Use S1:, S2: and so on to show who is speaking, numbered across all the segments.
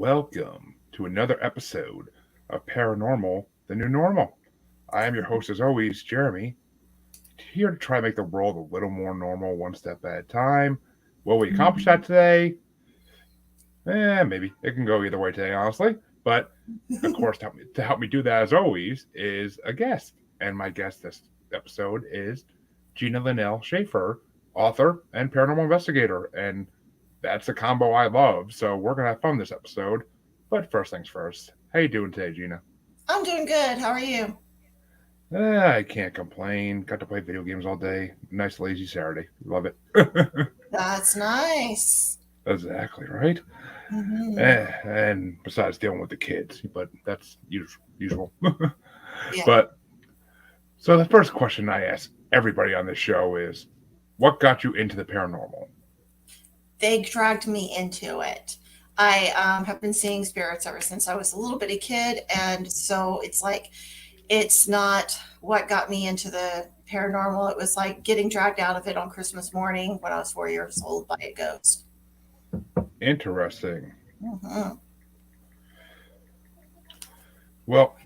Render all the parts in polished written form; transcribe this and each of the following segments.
S1: Welcome to another episode of Paranormal, the New Normal. I am your host, as always, Jeremy, here to try to make the world a little more normal one step at a time. Will we accomplish that today? Maybe. It can go either way today, honestly. But, of course, to help me do that, as always, is a guest. And my guest this episode is Gina Lynelle Schaefer, author and paranormal investigator. And that's a combo I love. So we're gonna have fun this episode. But first things first. How you doing today, Gina?
S2: I'm doing good. How are you?
S1: I can't complain. Got to play video games all day. Nice lazy Saturday. Love it.
S2: That's nice.
S1: Exactly right.
S2: Hmm.
S1: And besides dealing with the kids, but that's usual.
S2: Yeah.
S1: But so the first question I ask everybody on this show is, what got you into the paranormal?
S2: They dragged me into it. I have been seeing spirits ever since I was a little bitty kid. And so it's like, it's not what got me into the paranormal. It was like getting dragged out of it on Christmas morning when I was 4 years old by a ghost.
S1: Interesting.
S2: Hmm.
S1: Well,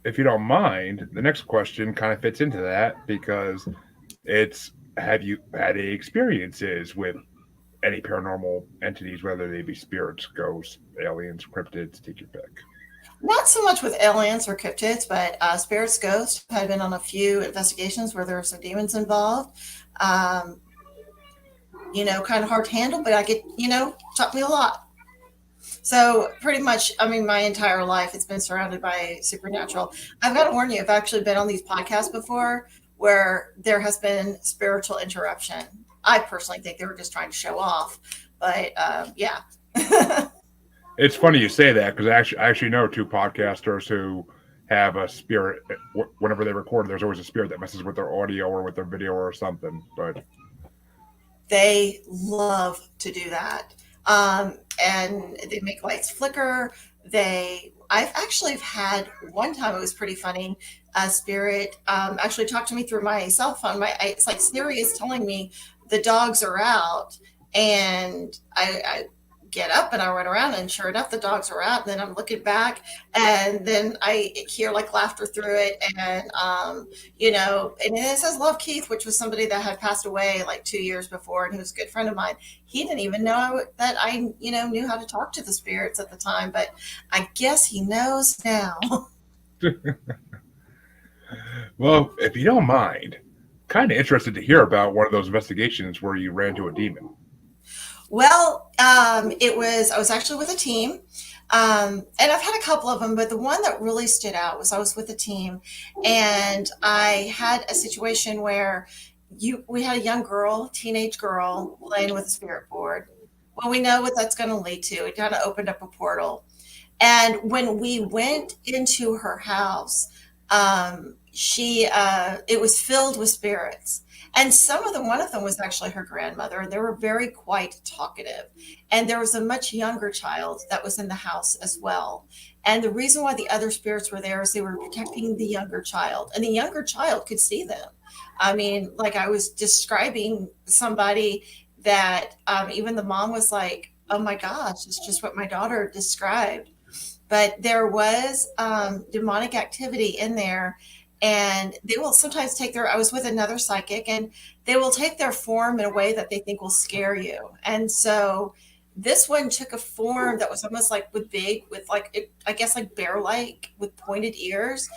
S1: if you don't mind, the next question kind of fits into that because it's have you had any experiences with any paranormal entities, whether they be spirits, ghosts, aliens, cryptids, take your pick.
S2: Not so much with aliens or cryptids, but spirits, ghosts. I've been on a few investigations where there were some demons involved. Um, kind of hard to handle, but I get, taught me a lot. So pretty much, I mean, my entire life it's been surrounded by supernatural. I've got to warn you, I've actually been on these podcasts before where there has been spiritual interruption. I personally think they were just trying to show off, but yeah.
S1: It's funny you say that because I actually know two podcasters who have a spirit. Whenever they record, there's always a spirit that messes with their audio or with their video or something. But
S2: They love to do that. And they make lights flicker. I've actually had one time, it was pretty funny. A spirit actually talked to me through my cell phone. It's like Siri is telling me the dogs are out. And I get up and I run around, and sure enough, the dogs are out. And then I'm looking back, and then I hear like laughter through it. And it says Love Keith, which was somebody that had passed away like 2 years before, and he was a good friend of mine. He didn't even know that I, knew how to talk to the spirits at the time, but I guess he knows now.
S1: well, if you don't mind, kind of interested to hear about one of those investigations where you ran to a demon.
S2: Well, I was actually with a team. And I've had a couple of them, but the one that really stood out was I was with a team, and I had a situation where we had a young girl, teenage girl, playing with a spirit board. Well, we know what that's going to lead to. It kind of opened up a portal. And when we went into her house, it was filled with spirits. And one of them was actually her grandmother, and they were very quite talkative. And there was a much younger child that was in the house as well. And the reason why the other spirits were there is they were protecting the younger child, and the younger child could see them. I mean, like I was describing somebody that even the mom was like, oh my gosh, it's just what my daughter described. But there was demonic activity in there, and they will sometimes I was with another psychic, and they will take their form in a way that they think will scare you. And so this one took a form that was almost like with like I guess like bear like with pointed ears.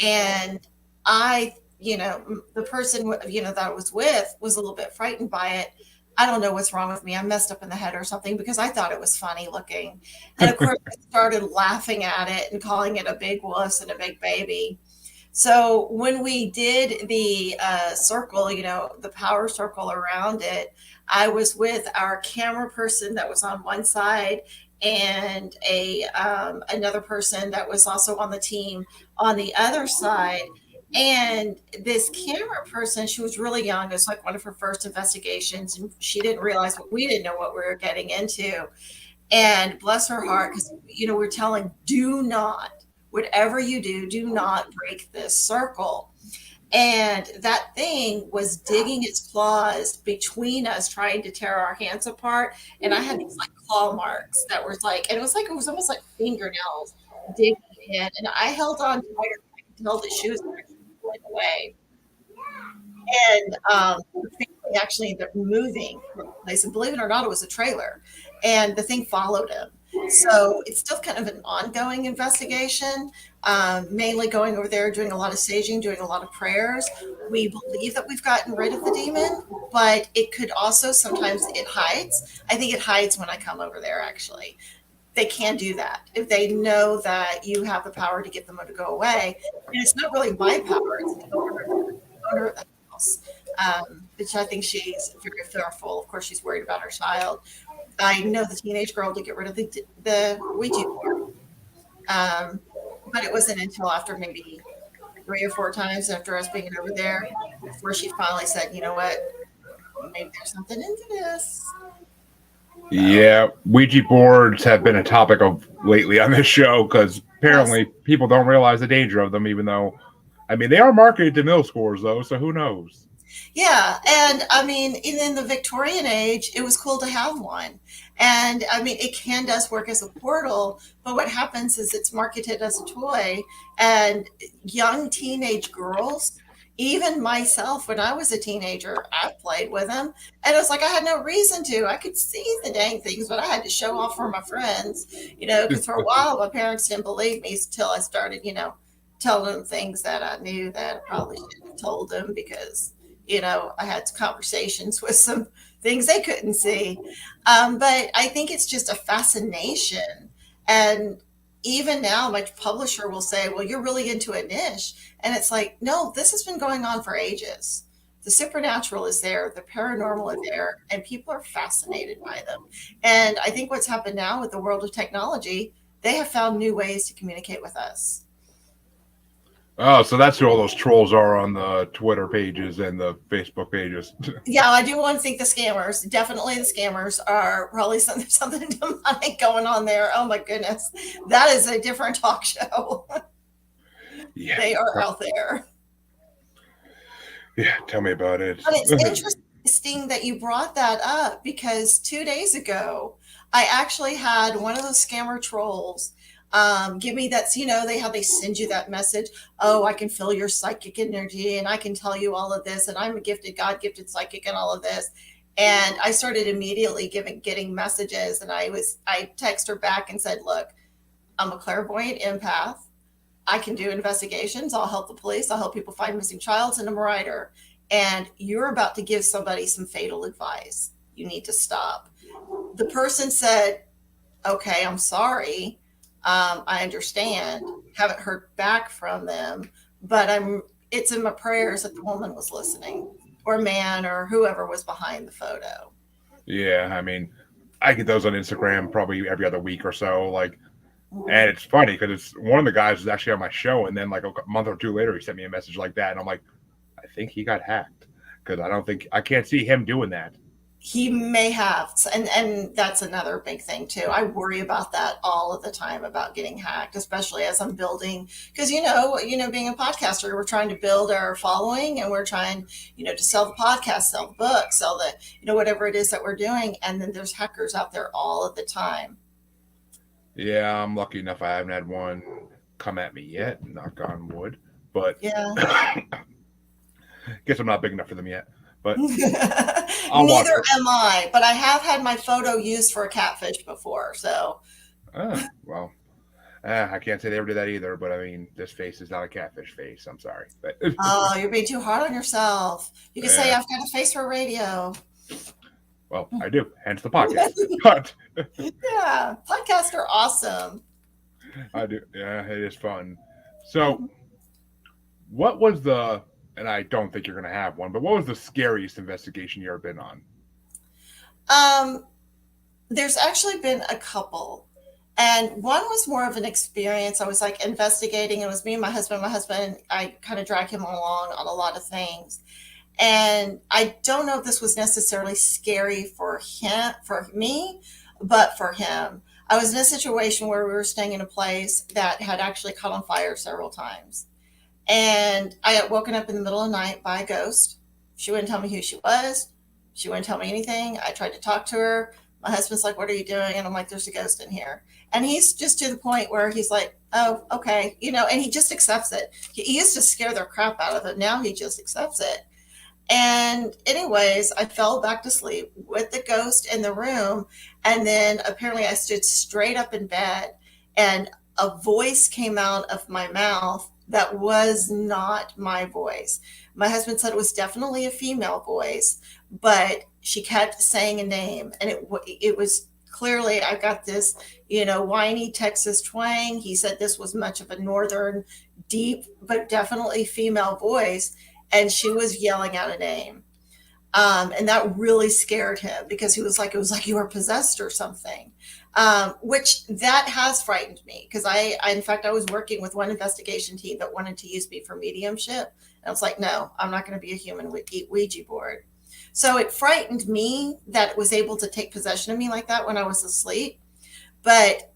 S2: And the person that I was with was a little bit frightened by it. I don't know what's wrong with me. I'm messed up in the head or something, because I thought it was funny looking. And of course, I started laughing at it and calling it a big wuss and a big baby. So when we did the circle, the power circle around it, I was with our camera person that was on one side, and another person that was also on the team on the other side. And this camera person, she was really young. It was like one of her first investigations, and she didn't realize we didn't know what we were getting into. And bless her heart, because we're telling, do not, whatever you do, do not break this circle. And that thing was digging its claws between us, trying to tear our hands apart. And I had these like claw marks that were like, and it was almost like fingernails digging in. And I held on tighter. I could tell that she was actually pulling away. And the family actually ended up moving from the place. And believe it or not, it was a trailer. And the thing followed him. So it's still kind of an ongoing investigation, mainly going over there, doing a lot of saging, doing a lot of prayers. We believe that we've gotten rid of the demon, but it could also sometimes it hides. I think it hides when I come over there, actually. They can do that if they know that you have the power to get them to go away. And it's not really my power, it's the owner of the house, which I think she's very fearful. Of course, she's worried about her child. I know the teenage girl to get rid of the Ouija board, but it wasn't until after maybe 3 or 4 times after us being over there before she finally said, "You know what? Maybe there's something into this." So,
S1: Yeah, Ouija boards have been a topic of lately on this show because
S2: yes.
S1: apparently people don't realize the danger of them, even though, I mean, they are marketed to middle schoolers though, so who knows?
S2: Yeah, and I mean, in the Victorian age, it was cool to have one. And I mean, it can does work as a portal, but what happens is it's marketed as a toy, and young teenage girls, even myself, when I was a teenager, I played with them, and it was like I had no reason to. I could see the dang things, but I had to show off for my friends, because for a while my parents didn't believe me until I started, telling them things that I knew that I probably shouldn't have told them because I had conversations with some things they couldn't see. But I think it's just a fascination. And even now, my publisher will say, well, you're really into a niche. And it's like, no, this has been going on for ages. The supernatural is there, the paranormal is there, and people are fascinated by them. And I think what's happened now with the world of technology, they have found new ways to communicate with us.
S1: Oh, so that's who all those trolls are on the Twitter pages and the Facebook pages.
S2: Yeah, I do want to think the scammers, definitely the scammers are probably something demonic going on there. Oh my goodness. That is a different talk show.
S1: Yeah.
S2: They are out there.
S1: Yeah, tell me about it.
S2: But it's interesting that you brought that up because 2 days ago, I actually had one of those scammer trolls give me that, they send you that message. Oh, I can feel your psychic energy and I can tell you all of this. And I'm a gifted, God gifted psychic and all of this. And I started immediately getting messages and I text her back and said, look, I'm a clairvoyant empath. I can do investigations. I'll help the police. I'll help people find missing childs, and I'm a writer. And you're about to give somebody some fatal advice. You need to stop. The person said, okay, I'm sorry. I understand. Haven't heard back from them, but it's in my prayers that the woman was listening, or man, or whoever was behind the photo.
S1: Yeah, I mean, I get those on Instagram probably every other week or so. And it's funny because it's one of the guys was actually on my show, and then like a month or two later, he sent me a message like that, and I'm like, I think he got hacked because I can't see him doing that.
S2: He may have, and that's another big thing too. I worry about that all of the time about getting hacked, especially as I'm building, because being a podcaster, we're trying to build our following, and we're trying, to sell the podcast, sell the book, sell the, whatever it is that we're doing, and then there's hackers out there all of the time.
S1: Yeah, I'm lucky enough I haven't had one come at me yet, knock on wood. But
S2: Yeah.
S1: guess I'm not big enough for them yet. But
S2: Neither am I, but I have had my photo used for a catfish before. So,
S1: well, I can't say they ever did that either. But I mean, this face is not a catfish face. I'm sorry. But
S2: oh, you're being too hard on yourself. You can say I've got a face for radio.
S1: Well, I do. Hence the podcast. But
S2: yeah, podcasts are awesome.
S1: I do. Yeah, it is fun. So, what was and I don't think you're going to have one, but what was the scariest investigation you ever been on?
S2: There's actually been a couple. And one was more of an experience. I was like investigating. It was me and my husband. My husband, I kind of drag him along on a lot of things. And I don't know if this was necessarily scary for me, but for him. I was in a situation where we were staying in a place that had actually caught on fire several times. And I got woken up in the middle of the night by a ghost. She wouldn't tell me who she was. She wouldn't tell me anything. I tried to talk to her. My husband's like, what are you doing? And I'm like, there's a ghost in here. And he's just to the point where he's like, oh, okay, and he just accepts it. He used to scare the crap out of it. Now he just accepts it. And anyways, I fell back to sleep with the ghost in the room. And then apparently I stood straight up in bed and a voice came out of my mouth that was not my voice. My husband said it was definitely a female voice, but she kept saying a name and it was clearly I got this, whiny Texas twang. He said this was much of a northern deep but definitely female voice and she was yelling out a name. And that really scared him because he was like, it was like you were possessed or something, which that has frightened me because in fact, I was working with one investigation team that wanted to use me for mediumship. And I was like, no, I'm not going to be a human Ouija board. So it frightened me that it was able to take possession of me like that when I was asleep. But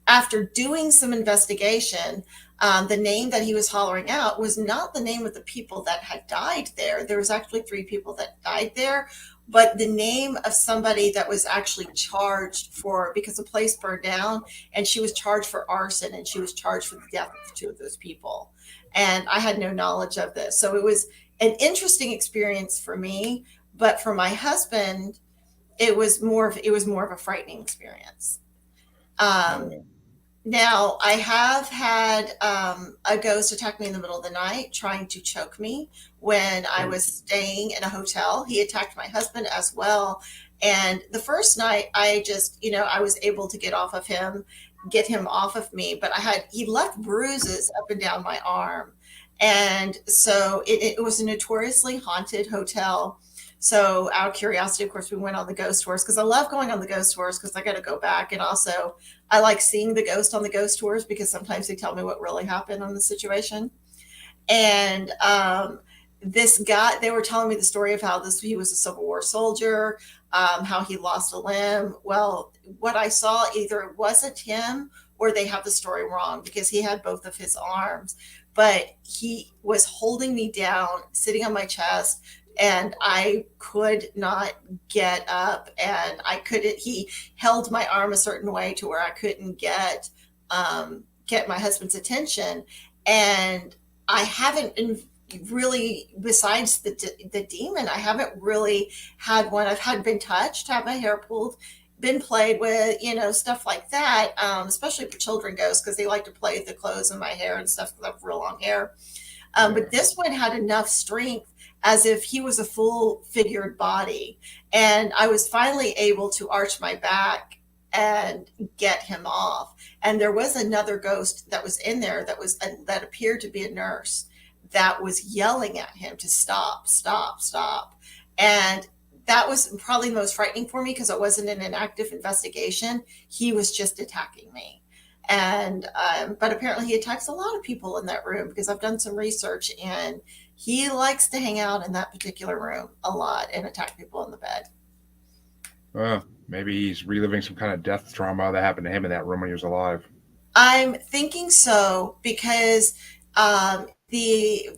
S2: after doing some investigation, the name that he was hollering out was not the name of the people that had died there. There was actually 3 people that died there, but the name of somebody that was actually charged for, because the place burned down, and she was charged for arson, and she was charged for the death of 2 of those people. And I had no knowledge of this. So it was an interesting experience for me, but for my husband, it was more of a frightening experience. Now, I have had a ghost attack me in the middle of the night trying to choke me when I was staying in a hotel. He attacked my husband as well. And the first night, I just, I was able to get him off of me, but he left bruises up and down my arm. And so it was a notoriously haunted hotel. So out of curiosity, of course, we went on the ghost tours because I love going on the ghost tours because I got to go back. And also I like seeing the ghost on the ghost tours because sometimes they tell me what really happened on the situation. And this guy, they were telling me the story of how he was a Civil War soldier, how he lost a limb. Well, what I saw, either it wasn't him or they have the story wrong because he had both of his arms, but he was holding me down, sitting on my chest, and I could not get up and he held my arm a certain way to where I couldn't get my husband's attention. And I haven't really, besides the demon, I haven't really had one. I've been touched, had my hair pulled, been played with, stuff like that, especially for children ghosts because they like to play with the clothes in my hair and stuff because I have real long hair. But this one had enough strength as if he was a full figured body. And I was finally able to arch my back and get him off. And there was another ghost that was in there that appeared to be a nurse that was yelling at him to stop, stop, stop. And that was probably the most frightening for me because I wasn't in an active investigation. He was just attacking me. And but apparently he attacks a lot of people in that room because I've done some research and he likes to hang out in that particular room a lot and attack people in the bed.
S1: Maybe he's reliving some kind of death trauma that happened to him in that room when he was alive.
S2: I'm thinking so because the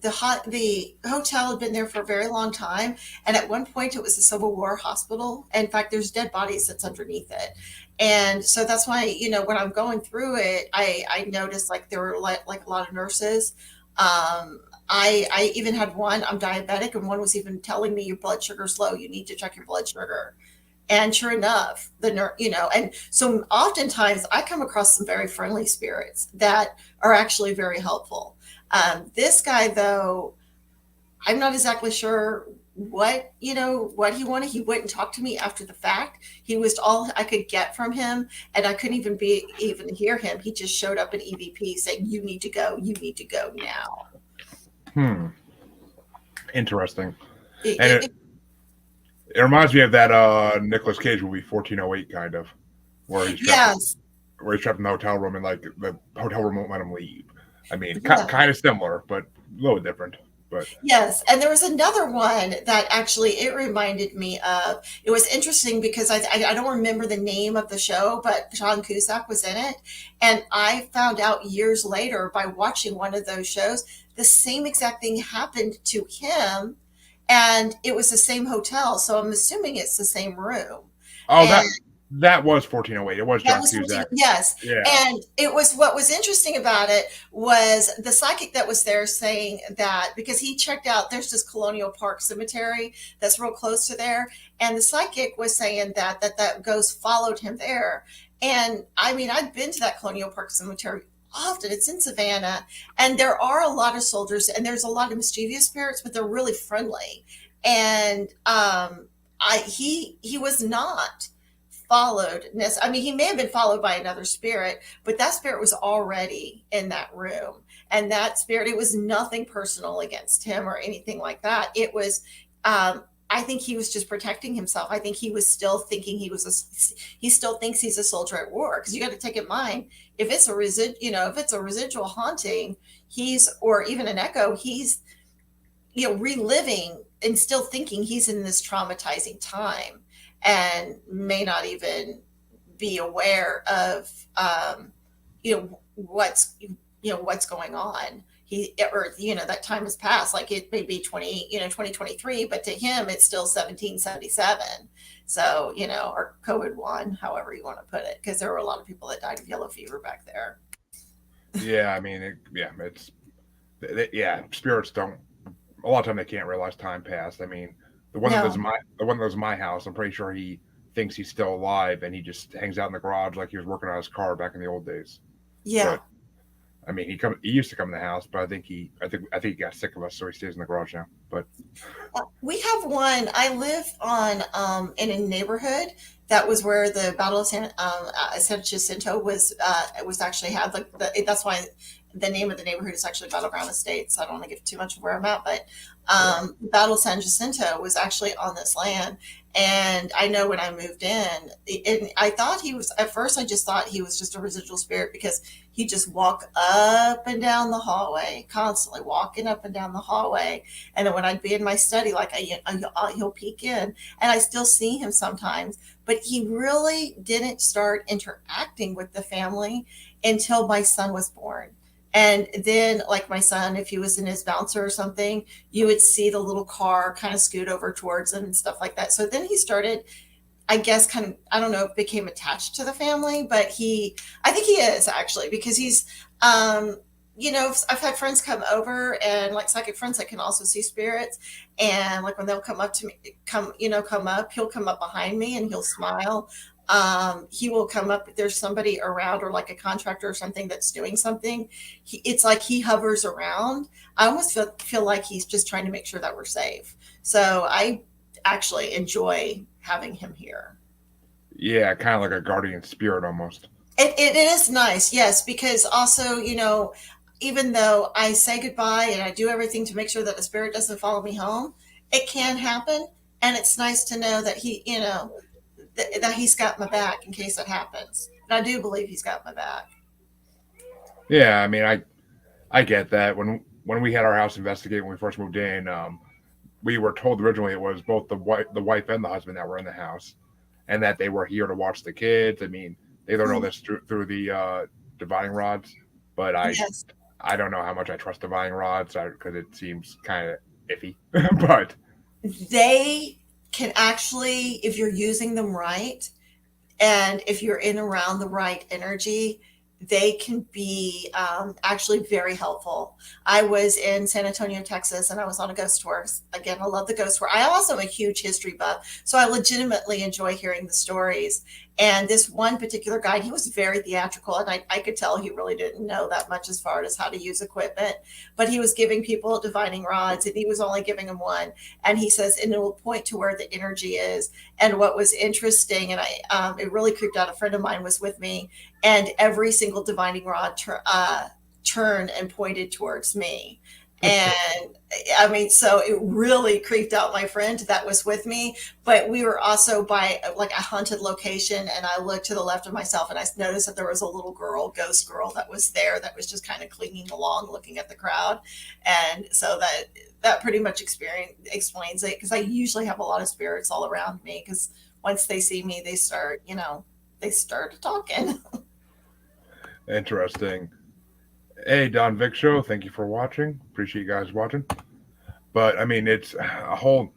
S2: hotel had been there for a very long time, and at one point it was a Civil War hospital. In fact, there's dead bodies that's underneath it, and so that's why when I'm going through it, I noticed like there were like a lot of nurses. I even had one. I'm diabetic, and one was even telling me your blood sugar's low. You need to check your blood sugar. And sure enough, and so oftentimes I come across some very friendly spirits that are actually very helpful. This guy, though, I'm not exactly sure what he wanted. He wouldn't talk to me after the fact. He was all I could get from him, and I couldn't even hear him. He just showed up in EVP saying, "You need to go. You need to go now."
S1: Interesting. It reminds me of that Nicolas Cage movie 1408 kind of, where he's trapped in the hotel room and like the hotel room won't let him leave. I mean, kind of similar, but a little different. But
S2: yes, and there was another one that actually it reminded me of. It was interesting because I don't remember the name of the show, but John Cusack was in it, and I found out years later by watching one of those shows, the same exact thing happened to him. And it was the same hotel, so I'm assuming it's the same room.
S1: Oh, That was 1408. It was
S2: That
S1: John
S2: was 14,
S1: Cusack.
S2: yes.
S1: Yeah.
S2: And it was, what was interesting about it was the psychic that was there saying that, because he checked out, there's this Colonial Park Cemetery that's real close to there. And the psychic was saying that ghost followed him there. And I mean, I've been to that Colonial Park Cemetery often. It's in Savannah. And there are a lot of soldiers and there's a lot of mischievous spirits, but they're really friendly. And he was not followed. I mean, he may have been followed by another spirit, but that spirit was already in that room. And that spirit, it was nothing personal against him or anything like that. It was, I think he was just protecting himself. I think he was still thinking he still thinks he's a soldier at war. Because you got to take in mind, if it's if it's a residual haunting, or even an echo, he's, reliving and still thinking he's in this traumatizing time and may not even be aware of what's going on. That time has passed. Like, it may be 2023, but to him it's still 1777. So, or COVID-1, however you want to put it, because there were a lot of people that died of yellow fever back there.
S1: Yeah, I mean, spirits don't. A lot of time they can't realize time passed. I mean,
S2: No.
S1: the one that was my house, I'm pretty sure he thinks he's still alive, and he just hangs out in the garage like he was working on his car back in the old days.
S2: Yeah.
S1: But I mean, he used to come in the house, but I think he got sick of us, so he stays in the garage now. But
S2: We have one. I live on in a neighborhood that was where the Battle of San Jacinto was actually had. Like, that's why the name of the neighborhood is actually Battleground Estates. I don't want to give too much of where I'm at, but the Battle of San Jacinto was actually on this land. And I know when I moved in, I thought he was, at first I just thought he was just a residual spirit, because he just walk up and down the hallway, constantly walking up and down the hallway. And then when I'd be in my study, like, he'll peek in, and I still see him sometimes. But he really didn't start interacting with the family until my son was born. And then, like, my son, if he was in his bouncer or something, you would see the little car kind of scoot over towards him and stuff like that. So then he started, I guess, kind of, I don't know if became attached to the family, but I think he is, actually, because he's, I've had friends come over, and like psychic friends that can also see spirits. And like, when they'll come up to me, he'll come up behind me and he'll smile. He will come up if there's somebody around, or like a contractor or something that's doing something. It's like he hovers around. I almost feel like he's just trying to make sure that we're safe. So I actually enjoy having him here.
S1: yeah, kind of like a guardian spirit almost.
S2: It is nice, yes, because also, even though I say goodbye and I do everything to make sure that the spirit doesn't follow me home, it can happen. And it's nice to know that that he's got my back in case it happens. And I do believe he's got my back.
S1: Yeah, I mean, I get that. When we had our house investigated when we first moved in, we were told originally it was both the wife and the husband that were in the house, and that they were here to watch the kids. I mean, they learned all this through the divining rods, but
S2: Yes.
S1: I don't know how much I trust divining rods because it seems kind of iffy. But
S2: They can actually, if you're using them right, and if you're in around the right energy, they can be actually very helpful. I was in San Antonio, Texas, and I was on a ghost tour. Again, I love the ghost tour. I also am a huge history buff, so I legitimately enjoy hearing the stories. And this one particular guy, he was very theatrical, and I could tell he really didn't know that much as far as how to use equipment. But he was giving people divining rods, and he was only giving them one. And he says, and it will point to where the energy is. And what was interesting, and it really creeped out. A friend of mine was with me, and every single divining rod turned and pointed towards me. And I mean, so it really creeped out my friend that was with me. But we were also by like a haunted location, and I looked to the left of myself, and I noticed that there was a little girl, ghost girl, that was there, that was just kind of clinging along, looking at the crowd. And so that pretty much explains it, because I usually have a lot of spirits all around me, because once they see me, they start talking.
S1: interesting. Hey, Don Vic Show, thank you for watching. Appreciate you guys watching. But I mean, it's a whole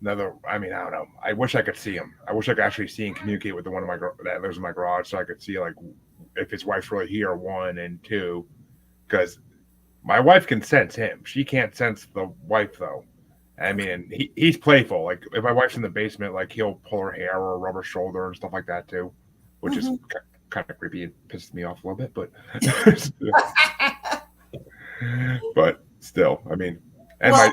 S1: another. I mean, I don't know. I wish I could see him. I wish I could actually see and communicate with the one of my that lives in my garage, so I could see like if his wife's really here. One and two, because my wife can sense him. She can't sense the wife though. I mean, he's playful. Like if my wife's in the basement, like he'll pull her hair or rub her shoulder and stuff like that too, which is
S2: Mm-hmm.
S1: kind of creepy. It pisses me off a little bit, but still, I mean, and
S2: Well,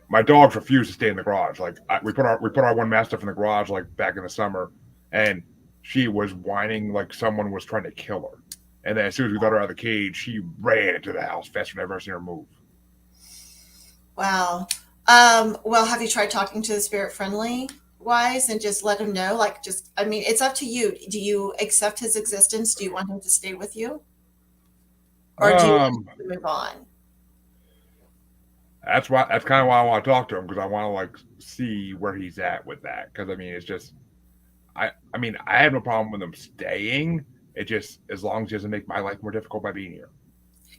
S1: my dogs refuse to stay in the garage. Like we put our one mastiff in the garage like back in the summer, and she was whining like someone was trying to kill her. And then as soon as we let her out of the cage, she ran into the house faster than I've ever seen her move.
S2: wow. Well, have you tried talking to the spirit friendly wise and just let him know? Like, just, I mean, it's up to you. Do you accept his existence? Do you want him to stay with you? Or do you want
S1: Um,
S2: him to move on?
S1: that's kind of why I want to talk to him because I want to like see where he's at with that. Because I mean, it's just I mean, I have no problem with him staying. It just as long as he doesn't make my life more difficult by being here.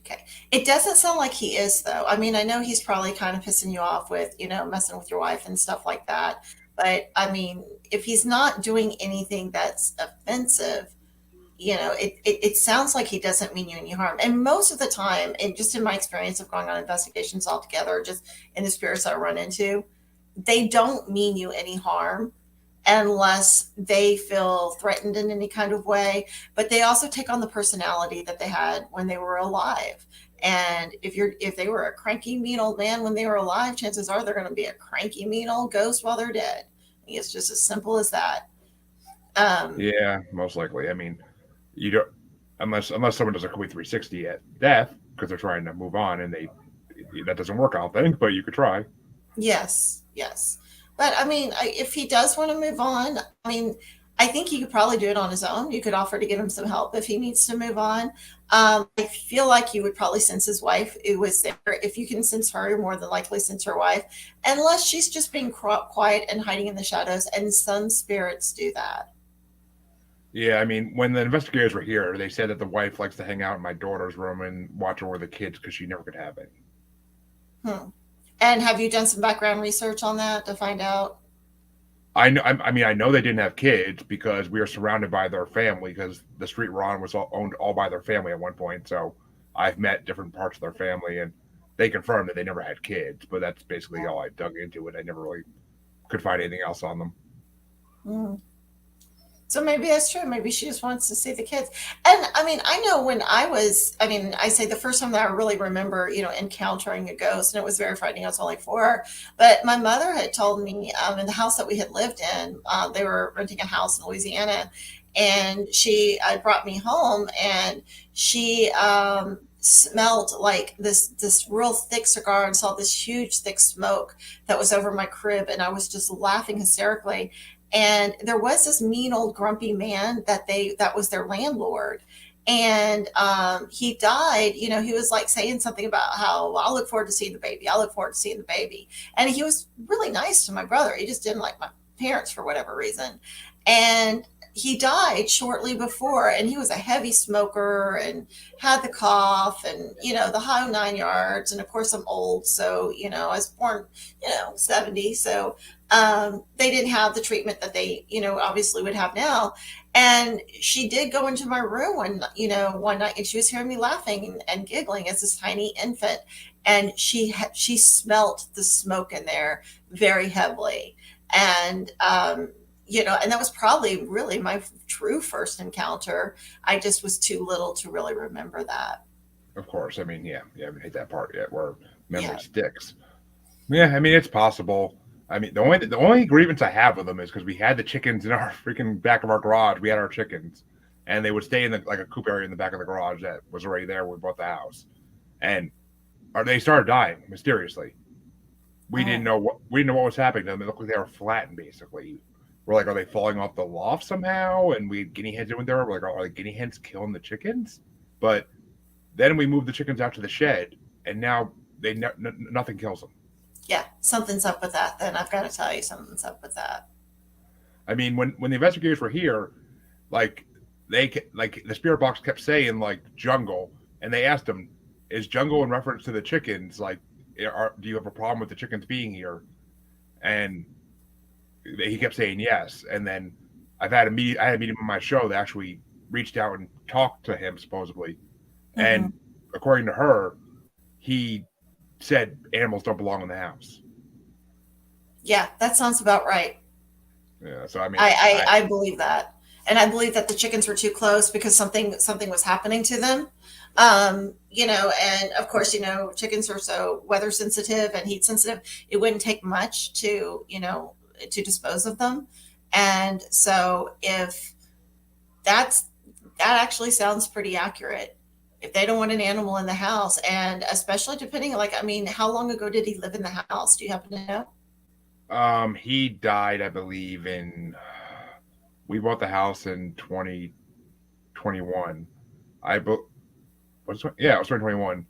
S2: Okay. It doesn't sound like he is, though. I mean, I know he's probably kind of pissing you off with, messing with your wife and stuff like that. But I mean, if he's not doing anything that's offensive, it sounds like he doesn't mean you any harm. And most of the time, and just in my experience of going on investigations altogether, just in the spirits I run into, they don't mean you any harm unless they feel threatened in any kind of way. But they also take on the personality that they had when they were alive. And if they were a cranky, mean old man when they were alive, chances are they're going to be a cranky, mean old ghost while they're dead. It's just as simple as that. Um,
S1: Yeah, most likely. I mean, you don't unless someone does a complete 360 at death because they're trying to move on and they that doesn't work. I don't think, but you could try.
S2: Yes, yes. But I mean, if he does want to move on, I mean, I think he could probably do it on his own. You could offer to give him some help if he needs to move on. I feel like you would probably sense his wife who was there. If you can sense her, you're more than likely sense her wife, unless she's just being quiet and hiding in the shadows. And some spirits do that.
S1: Yeah, I mean, when the investigators were here, they said that the wife likes to hang out in my daughter's room and watch over the kids because she never could have any.
S2: Hmm. And have you done some background research on that to find out?
S1: I mean, I know they didn't have kids because we were surrounded by their family because the street we're on was owned all by their family at one point. So I've met different parts of their family, and they confirmed that they never had kids. But that's basically all I dug into it. I never really could find anything else on them.
S2: Hmm. So maybe that's true. Maybe she just wants to see the kids. And I mean, I know when I mean, I say the first time that I really remember, encountering a ghost, and it was very frightening. I was only 4, but my mother had told me in the house that we had lived in, they were renting a house in Louisiana, and she brought me home, and she smelled like this real thick cigar and saw this huge thick smoke that was over my crib, and I was just laughing hysterically. And there was this mean old grumpy man that was their landlord, and he died. He was like saying something about how, well, I'll look forward to seeing the baby, I'll look forward to seeing the baby. And he was really nice to my brother. He just didn't like my parents for whatever reason. And he died shortly before, and he was a heavy smoker and had the cough and the whole 9 yards. And of course I'm old, so I was born 70, so they didn't have the treatment that they obviously would have now. And she did go into my room one night, and she was hearing me laughing and giggling as this tiny infant, and she smelt the smoke in there very heavily. And and that was probably really my true first encounter. I just was too little to really remember that.
S1: Of course, I mean, yeah, you haven't hit that part yet where memory
S2: Yeah.
S1: sticks. Yeah, I mean, it's possible. I mean, the only grievance I have with them is because we had the chickens in our freaking back of our garage. We had our chickens, and they would stay in like a coop area in the back of the garage that was already there when we bought the house, and or they started dying mysteriously.
S2: Oh.
S1: We didn't know what was happening to them. It looked like they were flattened basically. We're like, are they falling off the loft somehow? And we had guinea hens in there. We're like, are the guinea hens killing the chickens? But then we moved the chickens out to the shed, and now nothing kills them.
S2: Yeah, something's up with that. Then I've got to tell you, something's up with that.
S1: I mean, when the investigators were here, like like the spirit box kept saying like jungle, and they asked him, "Is jungle in reference to the chickens? Like, do you have a problem with the chickens being here?" And he kept saying yes. And then I had a meeting on my show that actually reached out and talked to him supposedly.
S2: Hmm.
S1: And according to her, he said animals don't belong in the house.
S2: Yeah, that sounds about right.
S1: Yeah. So I mean,
S2: I believe that, and I believe that the chickens were too close because something was happening to them. And of course, chickens are so weather sensitive and heat sensitive. It wouldn't take much to dispose of them, and so if that's that actually sounds pretty accurate. If they don't want an animal in the house, and especially depending, like, I mean, how long ago did he live in the house? Do you happen to know?
S1: he died, I believe, in we bought the house in 2021. I be, was it, yeah, it was 2021.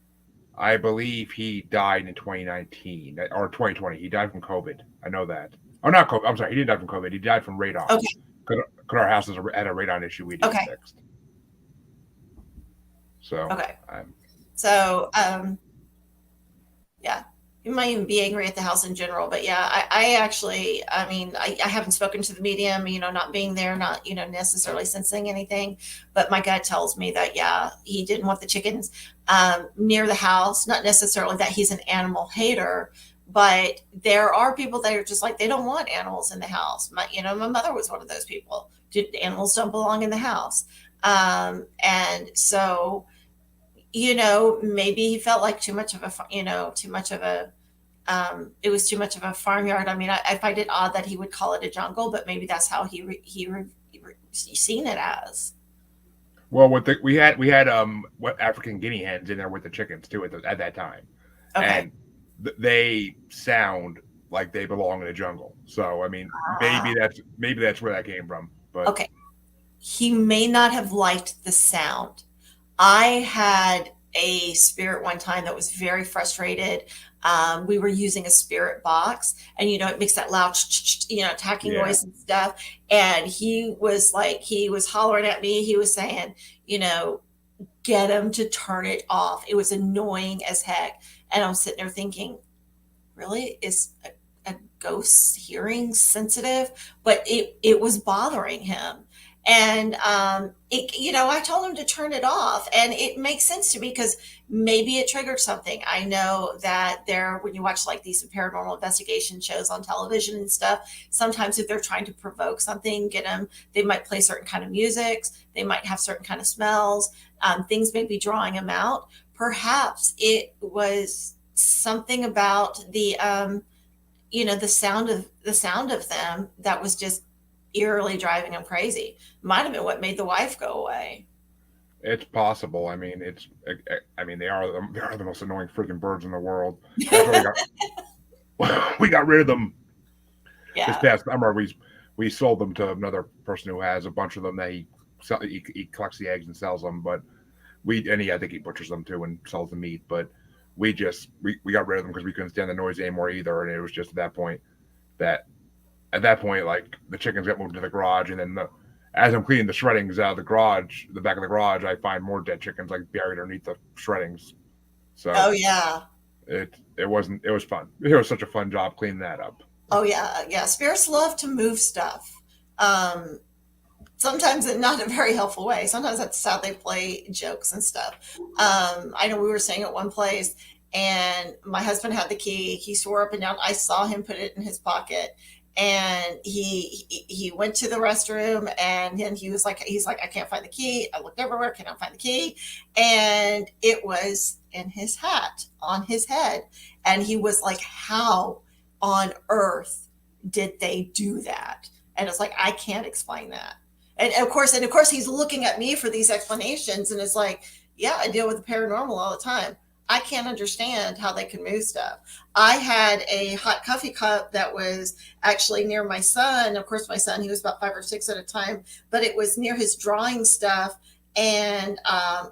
S1: I believe he died in 2019 or 2020. He died from COVID. I know that. Oh, not COVID. I'm sorry. He didn't die from COVID. He died from radon.
S2: Okay.
S1: Because our house had a radon issue we needed
S2: Okay.
S1: fixed. So,
S2: Okay. So, yeah, you might even be angry at the house in general, but yeah, I actually, I mean, I haven't spoken to the medium, not being there, not, necessarily sensing anything, but my gut tells me that, yeah, he didn't want the chickens, near the house, not necessarily that he's an animal hater, but there are people that are just like, they don't want animals in the house. My mother was one of those people. Animals don't belong in the house. And so, maybe he felt like too much of a, too much of a, it was too much of a farmyard. I mean, I find it odd that he would call it a jungle, but maybe that's how he seen it as.
S1: well, we had what African guinea hens in there with the chickens too at that time,
S2: Okay.
S1: and they sound like they belong in a jungle. So I mean,
S2: Ah,
S1: maybe that's where that came from. But
S2: okay. He may not have liked the sound. I had a spirit one time that was very frustrated. We were using a spirit box, and it makes that loud, attacking
S1: yeah,
S2: noise and stuff. And he was hollering at me. He was saying, you know, get him to turn it off. It was annoying as heck. And I'm sitting there thinking, really, is a ghost hearing sensitive? But it was bothering him. And I told him to turn it off, and it makes sense to me because maybe it triggered something. I know that when you watch like these paranormal investigation shows on television and stuff, sometimes if they're trying to provoke something, get them, they might play certain kind of music, they might have certain kind of smells, things may be drawing them out. Perhaps it was something about the sound of them that was just eerily driving him crazy. Might have been what made the wife go away.
S1: it's possible. I mean, I mean, they are the most annoying freaking birds in the world. That's why we got rid of them this
S2: Yeah.
S1: past summer. We sold them to another person who has a bunch of them that he collects the eggs and sells them. But I think he butchers them too and sells the meat. But we got rid of them because we couldn't stand the noise anymore either. And it was just that at that point, like the chickens got moved to the garage, and then as I'm cleaning the shreddings out of the back of the garage, I find more dead chickens like buried underneath the shreddings.
S2: Oh
S1: So
S2: yeah.
S1: it was fun. It was such a fun job cleaning that up.
S2: Oh yeah. Yeah. Spirits love to move stuff. Um, Sometimes in not a very helpful way. Sometimes that's how they play jokes and stuff. I know we were staying at one place, and my husband had the key. He swore up and down. I saw him put it in his pocket, and he went to the restroom, and then he's like, I can't find the key. I looked everywhere, cannot find the key, and it was in his hat on his head, and he was like, how on earth did they do that? And it's like, I can't explain that. And of course he's looking at me for these explanations, and it's like, yeah, I deal with the paranormal all the time. I can't understand how they can move stuff. I had a hot coffee cup that was actually near my son. Of course, my son, he was about 5 or 6 at a time, but it was near his drawing stuff, and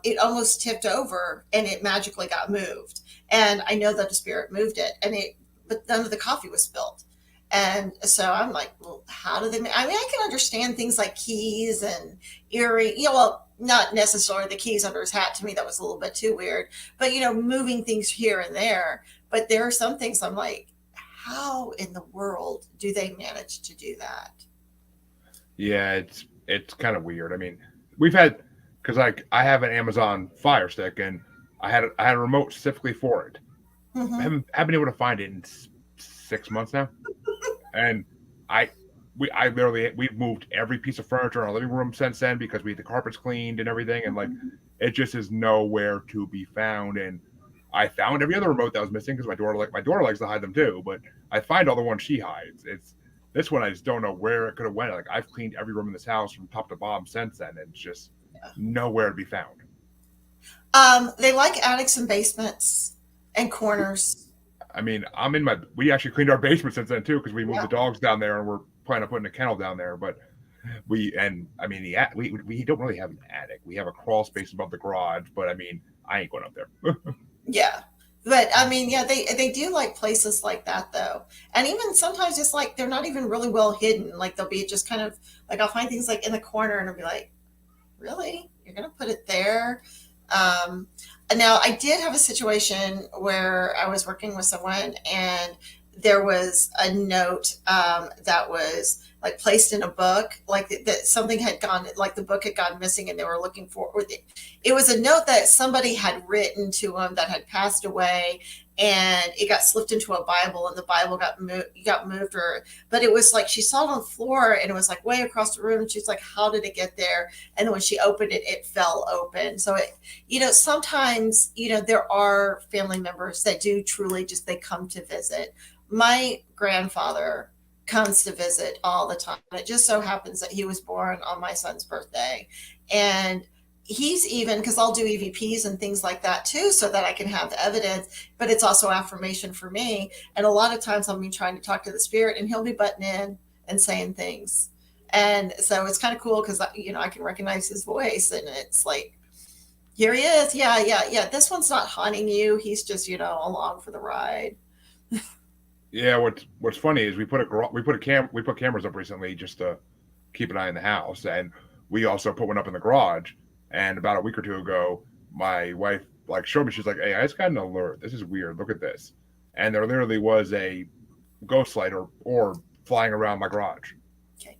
S2: it almost tipped over, and it magically got moved. And I know that the spirit moved it, but none of the coffee was spilled. And so I'm like, well, how do they I mean, I can understand things like keys and earring, well, not necessarily the keys under his hat. To me, that was a little bit too weird, but moving things here and there. But there are some things I'm like, how in the world do they manage to do that?
S1: Yeah, it's kind of weird. I mean, we've had because I have an Amazon Fire Stick and I had a remote specifically for it.
S2: Hmm.
S1: Haven't been able to find it in 6 months now, and I I literally we've moved every piece of furniture in our living room since then because we had the carpets cleaned and everything, and like it just is nowhere to be found. And I found every other remote that was missing because my daughter likes to hide them too, but I find all the ones she hides. It's this one I just don't know where it could have went. Like I've cleaned every room in this house from top to bottom since then, and it's just nowhere to be found.
S2: They like attics and basements and corners.
S1: I mean, we actually cleaned our basement since then too because we moved
S2: Yeah.
S1: the dogs down there and we're planning on putting a kennel down there. But I mean, we don't really have an attic. We have a crawl space above the garage, but I mean, I ain't going up there.
S2: Yeah. But I mean, yeah, they do like places like that though. And even sometimes it's like they're not even really well hidden. Like they'll be just kind of like I'll find things like in the corner and I'll be like, really? You're gonna put it there? Um, Now I did have a situation where I was working with someone and there was a note that was like placed in a book, like that something had gone, like the book had gone missing, and they were looking for. Or it was a note that somebody had written to him that had passed away, and it got slipped into a Bible, and the Bible got moved, or but it was like she saw it on the floor, and it was like way across the room, and she's like, "How did it get there?" And then when she opened it, it fell open. So it, sometimes there are family members that do truly just they come to visit. My grandfather comes to visit all the time. It just so happens that he was born on my son's birthday. And he's even, because I'll do EVPs and things like that too, so that I can have evidence, but it's also affirmation for me. And a lot of times I'll be trying to talk to the spirit and he'll be butting in and saying things. And so it's kind of cool because, I can recognize his voice and it's like, here he is. Yeah, yeah, yeah. This one's not haunting you. He's just, along for the ride.
S1: Yeah, what's funny is we put cameras up recently just to keep an eye on the house, and we also put one up in the garage. And about a week or two ago, my wife like showed me. She's like, "Hey, I just got an alert. This is weird. Look at this." And there literally was a ghost light or flying around my garage.
S2: Okay.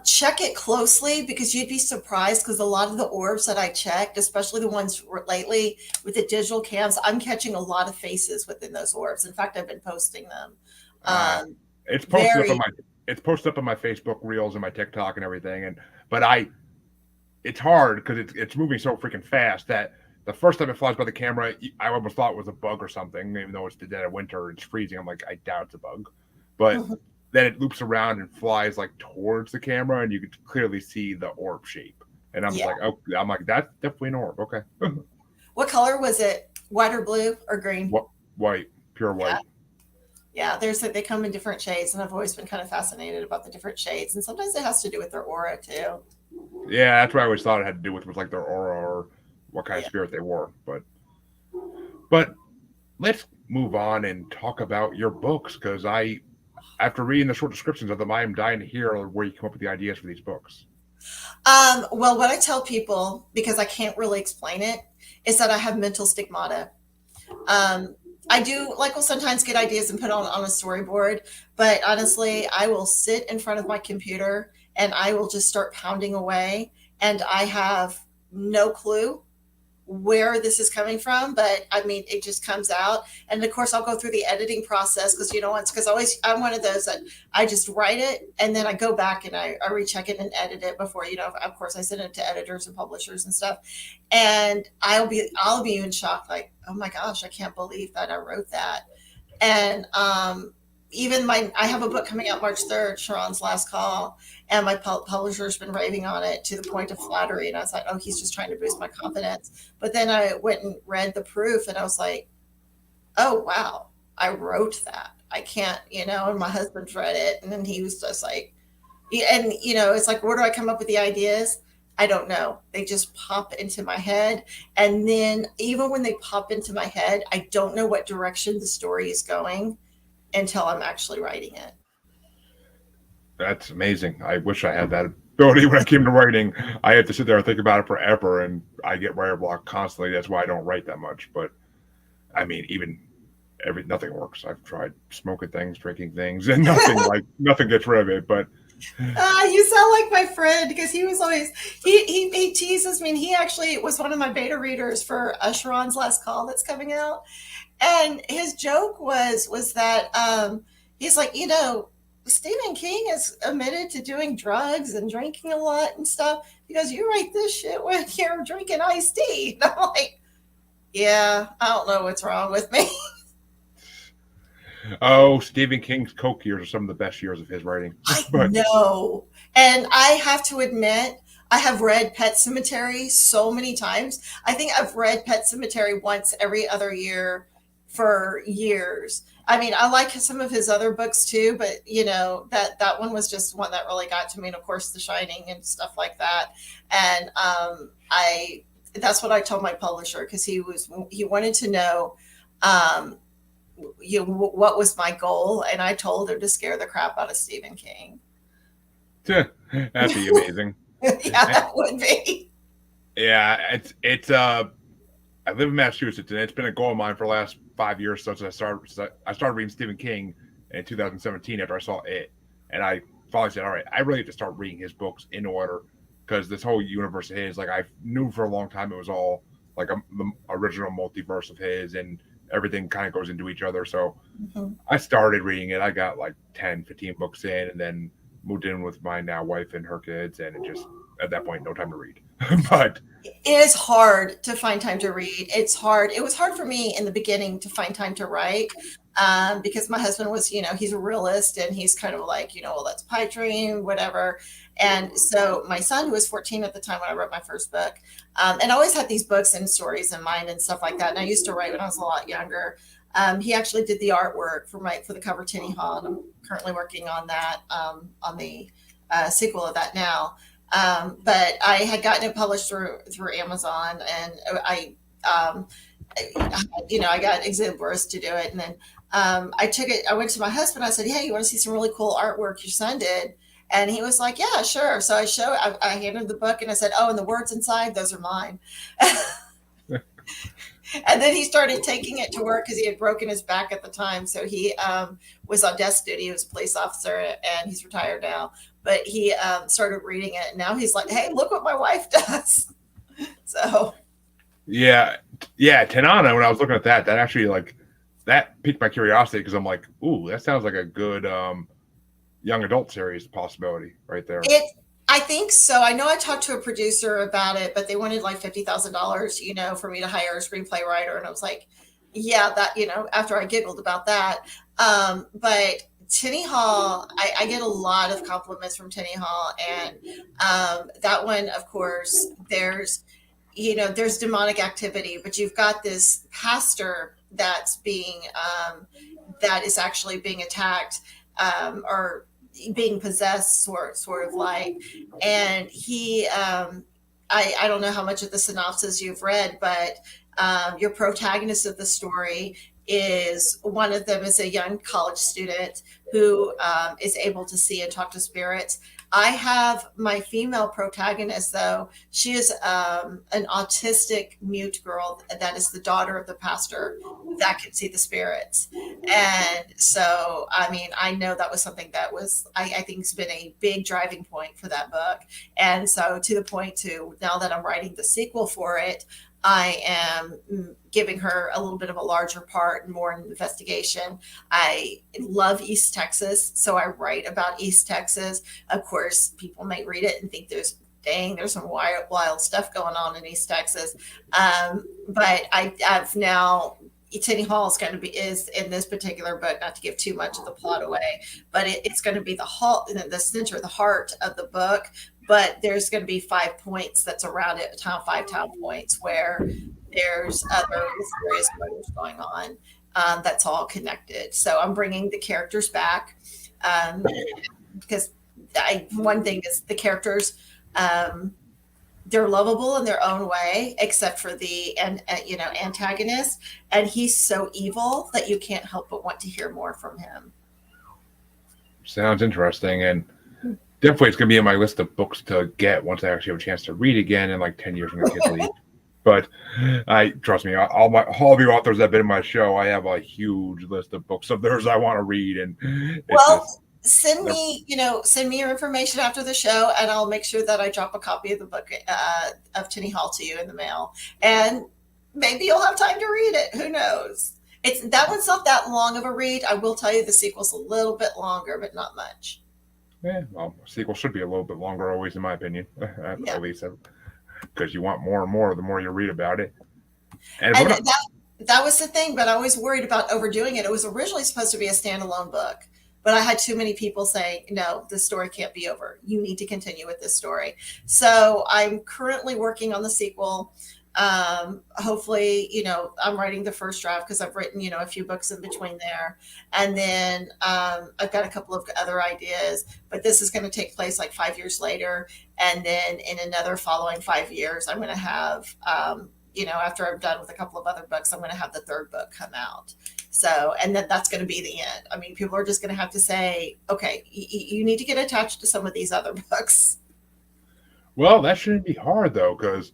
S2: Check it closely because you'd be surprised because a lot of the orbs that I checked, especially the ones lately with the digital cams, I'm catching a lot of faces within those orbs. In fact, I've been posting them.
S1: Uh,
S2: Um,
S1: it's posted up on
S2: very,
S1: my it's posted up on my Facebook reels and my TikTok and everything. And but I it's hard because it's moving so freaking fast that the first time it flies by the camera, I almost thought it was a bug or something, even though it's the dead of winter, it's freezing. I'm like, I doubt it's a bug. But then it loops around and flies like towards the camera, and you can clearly see the orb shape. And I'm just
S2: yeah.
S1: like, oh, I'm like, that's definitely an orb. Okay.
S2: What color was it? White or blue or green?
S1: What white, pure
S2: Yeah.
S1: white.
S2: Yeah, they come in different shades, and I've always been kind of fascinated about the different shades. And sometimes it has to do with their aura too.
S1: Yeah, that's what I always thought it had to do with like their aura or what kind of
S2: Yeah.
S1: spirit they were. But let's move on and talk about your books because after reading the short descriptions of them, I am dying to hear where you come up with the ideas for these books.
S2: Well, what I tell people, because I can't really explain it, is that I have mental stigmata. Um, I do like will sometimes get ideas and put on a storyboard, but honestly, I will sit in front of my computer and I will just start pounding away, and I have no clue where this is coming from, but I mean, it just comes out. And of course, I'll go through the editing process because it's because I'm one of those that I just write it and then I go back and I recheck it and edit it before, of course, I send it to editors and publishers and stuff. And I'll be in shock, like, oh my gosh, I can't believe that I wrote that. And even I have a book coming out March 3rd, Sharon's Last Call, and my publisher's been raving on it to the point of flattery. And I was like, oh, he's just trying to boost my confidence. But then I went and read the proof, and I was like, oh wow, I wrote that. I can't, and my husband's read it, and then he was just like, and it's like, where do I come up with the ideas? I don't know. They just pop into my head. And then even when they pop into my head, I don't know what direction the story is going until I'm actually writing it.
S1: That's amazing. I wish I had that ability when I came to writing. I have to sit there and think about it forever, and I get writer block constantly. That's why I don't write that much. But I mean, even nothing works. I've tried smoking things, drinking things, and nothing gets rid of it. But
S2: You sound like my friend because he was always he teases me, and he actually was one of my beta readers for Sharon's Last Call that's coming out. And his joke was that he's like, Stephen King is admitted to doing drugs and drinking a lot and stuff because you write this shit when you're drinking iced tea. And I'm like, yeah, I don't know what's wrong with me.
S1: oh, Stephen King's Coke years are some of the best years of his writing.
S2: I know. And I have to admit, I have read Pet Cemetery so many times. I think I've read Pet Cemetery once every other year for years. I mean, I like some of his other books too, but that one was just one that really got to me. And of course, The Shining and stuff like that. And I that's what I told my publisher because he wanted to know um, what was my goal, and I told him to scare the crap out of Stephen King.
S1: That'd be amazing.
S2: Yeah, that would be.
S1: Yeah, it's I live in Massachusetts, and it's been a goal of mine for the last 5 years since I started reading Stephen King in 2017 after I saw it, and I finally said, all right, I really have to start reading his books in order because this whole universe of his, like I knew for a long time it was all like the original multiverse of his, and everything kind of goes into each other. So I started reading it. I got like 10, 15 books in, and then moved in with my now wife and her kids, and it just at that point no time to read. But
S2: it is hard to find time to read. It's hard. It was hard for me in the beginning to find time to write because my husband was, he's a realist and he's kind of like, well, that's pipe dream, whatever. And so my son, who was 14 at the time when I wrote my first book, and I always had these books and stories in mind and stuff like that. And I used to write when I was a lot younger. He actually did the artwork for the cover Tinny Hall, and I'm currently working on that, on the sequel of that now. But I had gotten it published through Amazon, and I got Exhibris to do it, and then I took it. I went to my husband. I said, "Hey, you want to see some really cool artwork your son did?" And he was like, "Yeah, sure." So I handed the book, and I said, "Oh, and the words inside, those are mine." And then he started taking it to work because he had broken his back at the time. So he was on desk duty. He was a police officer, and he's retired now. But he started reading it, and now he's like, "Hey, look what my wife does." So
S1: yeah, Tanana. When I was looking at that actually that piqued my curiosity because I'm like, ooh, that sounds like a good young adult series possibility right there.
S2: I think so. I know I talked to a producer about it, but they wanted like $50,000, for me to hire a screenplay writer. And I was like, yeah, that, after I giggled about that. But Tinny Hall, I get a lot of compliments from Tinny Hall. And that one, of course, there's demonic activity, but you've got this pastor that is actually being attacked, or being possessed sort of like, and he I don't know how much of the synopsis you've read, but your protagonist of the story is one of them is a young college student who is able to see and talk to spirits. I have my female protagonist, though. She is an autistic mute girl that is the daughter of the pastor that can see the spirits. And so, I mean, I know that was something that was, I think, has been a big driving point for that book. And so, to the point to now that I'm writing the sequel for it, I am giving her a little bit of a larger part and more in investigation. I love East Texas, so I write about East Texas. Of course, people may read it and think there's some wild stuff going on in East Texas. But I've now, Tinny Hall is in this particular book, not to give too much of the plot away, but it's going to be the center, the heart of the book. But there's going to be 5 points that's around it, 5 town points where there's other mysterious murders going on. That's all connected. So I'm bringing the characters back because one thing is the characters, they're lovable in their own way, except for the antagonist, and he's so evil that you can't help but want to hear more from him.
S1: Sounds interesting, and definitely it's going to be on my list of books to get once I actually have a chance to read again in like 10 years when the kids leave. But I trust me, all the authors that have been in my show, I have a huge list of books of theirs I want to read, and it's
S2: Well,
S1: just
S2: send me your information after the show, and I'll make sure that I drop a copy of the book of Tinny Hall to you in the mail. And maybe you'll have time to read it. Who knows? It's that one's not that long of a read. I will tell you the sequel's a little bit longer, but not much.
S1: yeah. Well, a sequel should be a little bit longer, always, in my opinion,
S2: Yeah.
S1: at least, because you want more and more the more you read about it. And
S2: And
S1: what about,
S2: that was the thing, but I was worried about overdoing it. It was originally supposed to be a standalone book, but I had too many people saying, no, the story can't be over. You need to continue with this story. So I'm currently working on the sequel. Hopefully, I'm writing the first draft because I've written, a few books in between there. And then I've got a couple of other ideas, but this is going to take place like 5 years later. And then in another following 5 years, I'm going to have, after I'm done with a couple of other books, I'm going to have the third book come out. So, and then that's going to be the end. I mean, people are just going to have to say, okay, you need to get attached to some of these other books.
S1: well, that shouldn't be hard though, because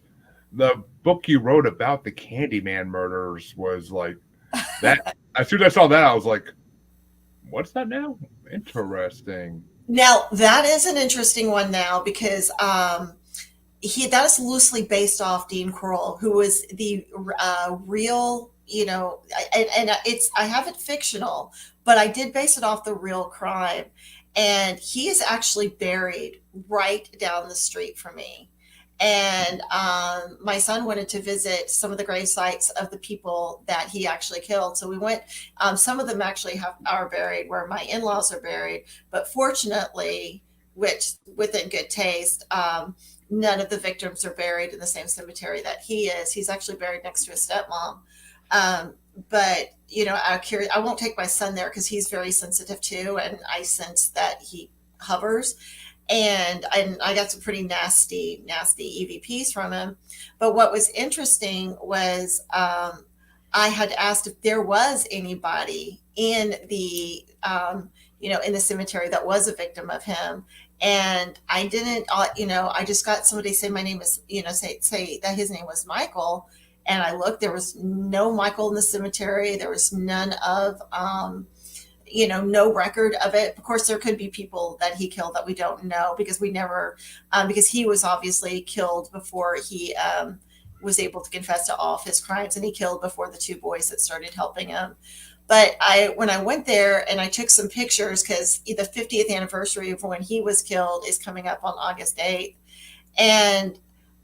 S1: the book you wrote about the Candyman murders was like that. As soon as I saw that, I was like, "What's that now? Interesting."
S2: Now, that is an interesting one now because that is loosely based off Dean Crowell, who was the real, and I have it fictional, but I did base it off the real crime, and he is actually buried right down the street from me. And my son wanted to visit some of the grave sites of the people that he actually killed. So we went. Some of them actually are buried where my in-laws are buried, but fortunately, which within good taste, none of the victims are buried in the same cemetery that he is. He's actually buried next to his stepmom. But I won't take my son there because he's very sensitive too, and I sense that he hovers. And I got some pretty nasty EVPs from him. But what was interesting was I had asked if there was anybody in the in the cemetery that was a victim of him, and I didn't. I just got somebody say my name is say that his name was Michael, and I looked. There was no Michael in the cemetery. There was none of no record of it. Of course, there could be people that he killed that we don't know because we never, because he was obviously killed before he was able to confess to all of his crimes, and he killed before the two boys that started helping him. But when I went there and I took some pictures because the 50th anniversary of when he was killed is coming up on August 8th. And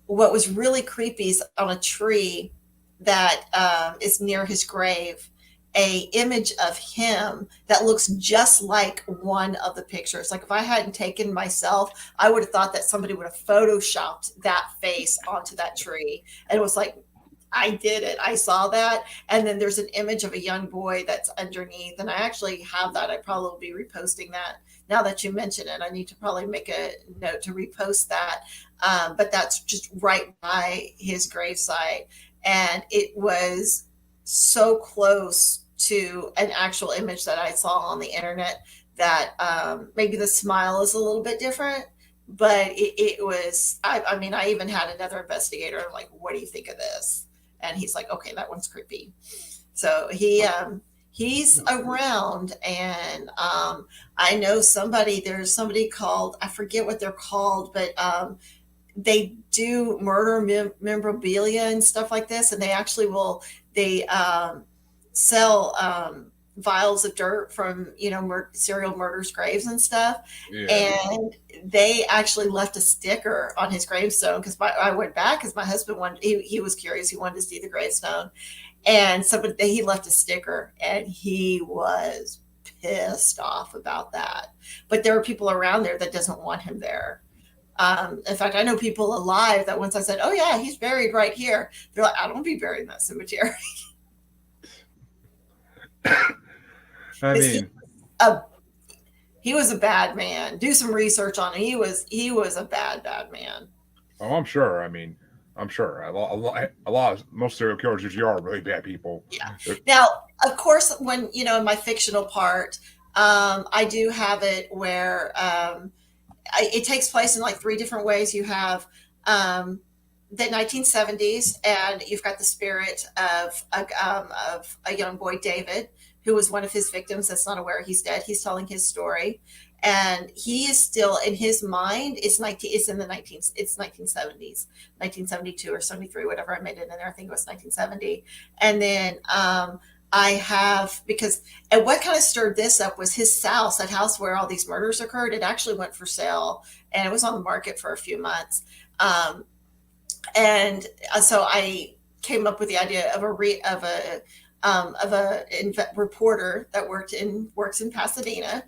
S2: what was really creepy is on a tree that is near his grave, a image of him that looks just like one of the pictures. Like if I hadn't taken myself, I would have thought that somebody would have photoshopped that face onto that tree. And it was like, I did it. I saw that. And then there's an image of a young boy that's underneath. And I actually have that. I probably will be reposting that. Now that you mention it, I need to probably make a note to repost that. But that's just right by his gravesite. And it was so close to an actual image that I saw on the internet that maybe the smile is a little bit different, but it was, I mean, I even had another investigator like, what do you think of this? And he's like, okay, that one's creepy. So he's around, and I know there's somebody called, I forget what they're called, but they do murder memorabilia and stuff like this, and they actually they sell vials of dirt from serial murders graves and stuff.
S1: Yeah.
S2: And they actually left a sticker on his gravestone because I went back because my husband wanted, he was curious, he wanted to see the gravestone, and he left a sticker, and he was pissed off about that. But there are people around there that doesn't want him there. In fact, I know people alive that once I said, oh yeah, he's buried right here, they're like, I don't want to be buried in that cemetery.
S1: I mean,
S2: he was a bad man. Do some research on him. He was a bad man.
S1: oh, I'm sure. I mean, I'm sure most serial killers usually are really bad people.
S2: Yeah. Now, of course, when in my fictional part, I do have it where it takes place in like three different ways. You have the 1970s, and you've got the spirit of a young boy, David, who was one of his victims that's not aware he's dead. He's telling his story, and he is still in his mind. It's in the 1970s, 1972 or 73, whatever I made it in there. I think it was 1970, and then I have because and what kind of stirred this up was his house, that house where all these murders occurred. It actually went for sale, and it was on the market for a few months. Um, and so I came up with the idea of a reporter that works in Pasadena.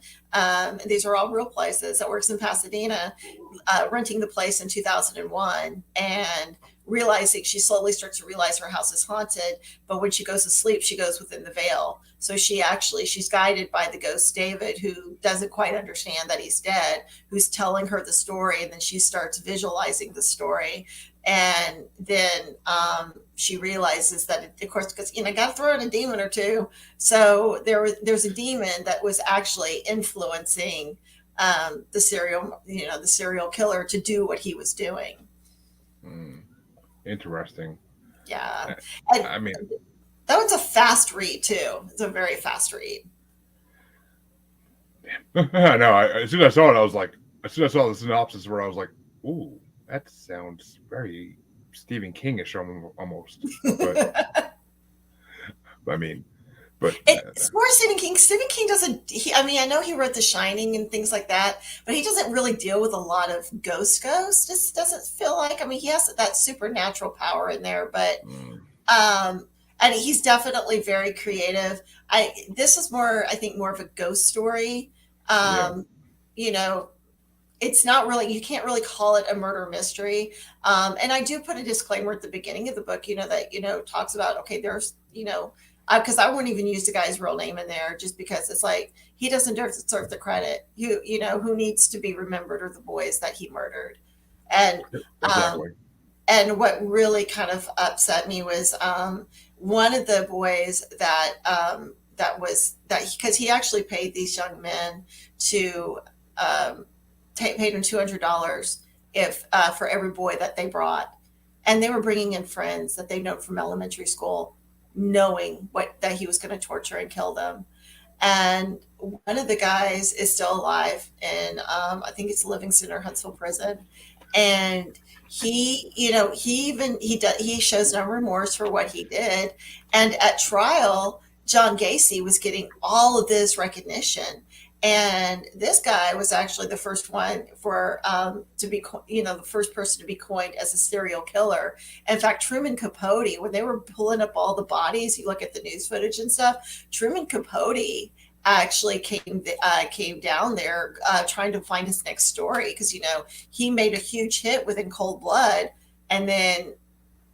S2: These are all real places that works in Pasadena, renting the place in 2001 and realizing she slowly starts to realize her house is haunted. But when she goes to sleep, she goes within the veil. So she's guided by the ghost David, who doesn't quite understand that he's dead, who's telling her the story. And then she starts visualizing the story. And then she realizes that, of course, because got to throw in a demon or two. So there's a demon that was actually influencing the serial killer to do what he was doing.
S1: Interesting.
S2: Yeah, and
S1: I mean,
S2: that was a fast read too. It's a very fast read.
S1: no, as soon as I saw it, I was like, as soon as I saw the synopsis, where I was like, ooh, that sounds very Stephen Kingish almost. But I mean, but
S2: it's more Stephen King. Stephen King doesn't. I know he wrote The Shining and things like that, but he doesn't really deal with a lot of ghosts. Just doesn't feel like. He has that supernatural power in there, but and he's definitely very creative. This is more, I think, more of a ghost story.
S1: yeah,
S2: You know, it's not really, you can't really call it a murder mystery. And I do put a disclaimer at the beginning of the book, that talks about, okay, there's, because I wouldn't even use the guy's real name in there, just because it's like he doesn't deserve the credit. Who needs to be remembered are the boys that he murdered. And um,
S1: exactly.
S2: and what really kind of upset me was one of the boys because he actually paid these young men to um, paid him $200 if for every boy that they brought, and they were bringing in friends that they known from elementary school, knowing that he was going to torture and kill them. And one of the guys is still alive in I think it's Livingston or Huntsville prison, and he shows no remorse for what he did. And at trial, John Gacy was getting all of this recognition, and this guy was actually the first one for to be the first person to be coined as a serial killer. In fact, Truman Capote, when they were pulling up all the bodies, you look at the news footage and stuff, Truman Capote actually came down there trying to find his next story, because he made a huge hit within Cold Blood, and then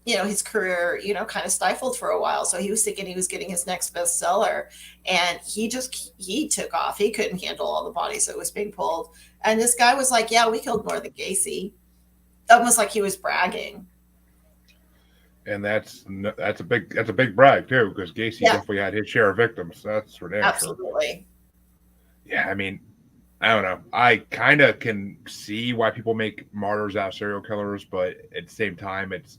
S2: his career kind of stifled for a while, so he was thinking he was getting his next bestseller, and he took off. He couldn't handle all the bodies that was being pulled, and this guy was like, yeah, we killed more than Gacy, almost like he was bragging.
S1: And that's a big brag too, because Gacy
S2: Yeah,
S1: definitely had his share of victims. That's for damn sure.
S2: absolutely.
S1: Yeah, I don't know. I kind of can see why people make martyrs out of serial killers, but at the same time, it's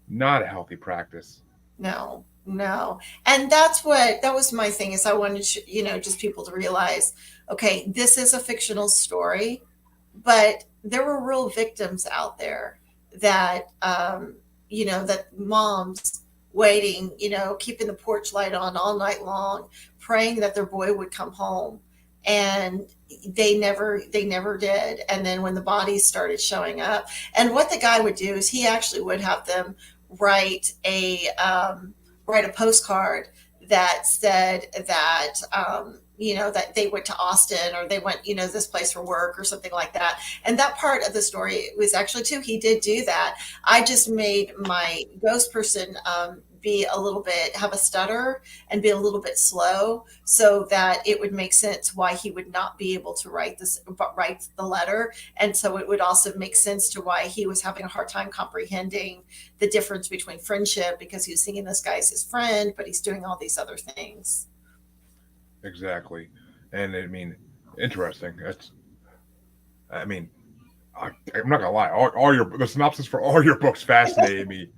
S1: not a healthy practice.
S2: No, no. And that was my thing, is I wanted just people to realize, okay, this is a fictional story, but there were real victims out there that, that moms waiting, keeping the porch light on all night long, praying that their boy would come home. And they never did. And then when the bodies started showing up, and what the guy would do is he actually would have them write write a postcard that said that that they went to Austin, or they went this place for work or something like that. And that part of the story was actually too, he did do that. I just made my ghost person have a stutter and be a little bit slow, so that it would make sense why he would not be able to write the letter. And so it would also make sense to why he was having a hard time comprehending the difference between friendship, because he was thinking this guy's his friend, but he's doing all these other things.
S1: Exactly. And interesting. I I'm not gonna lie, the synopsis for all your books fascinated me,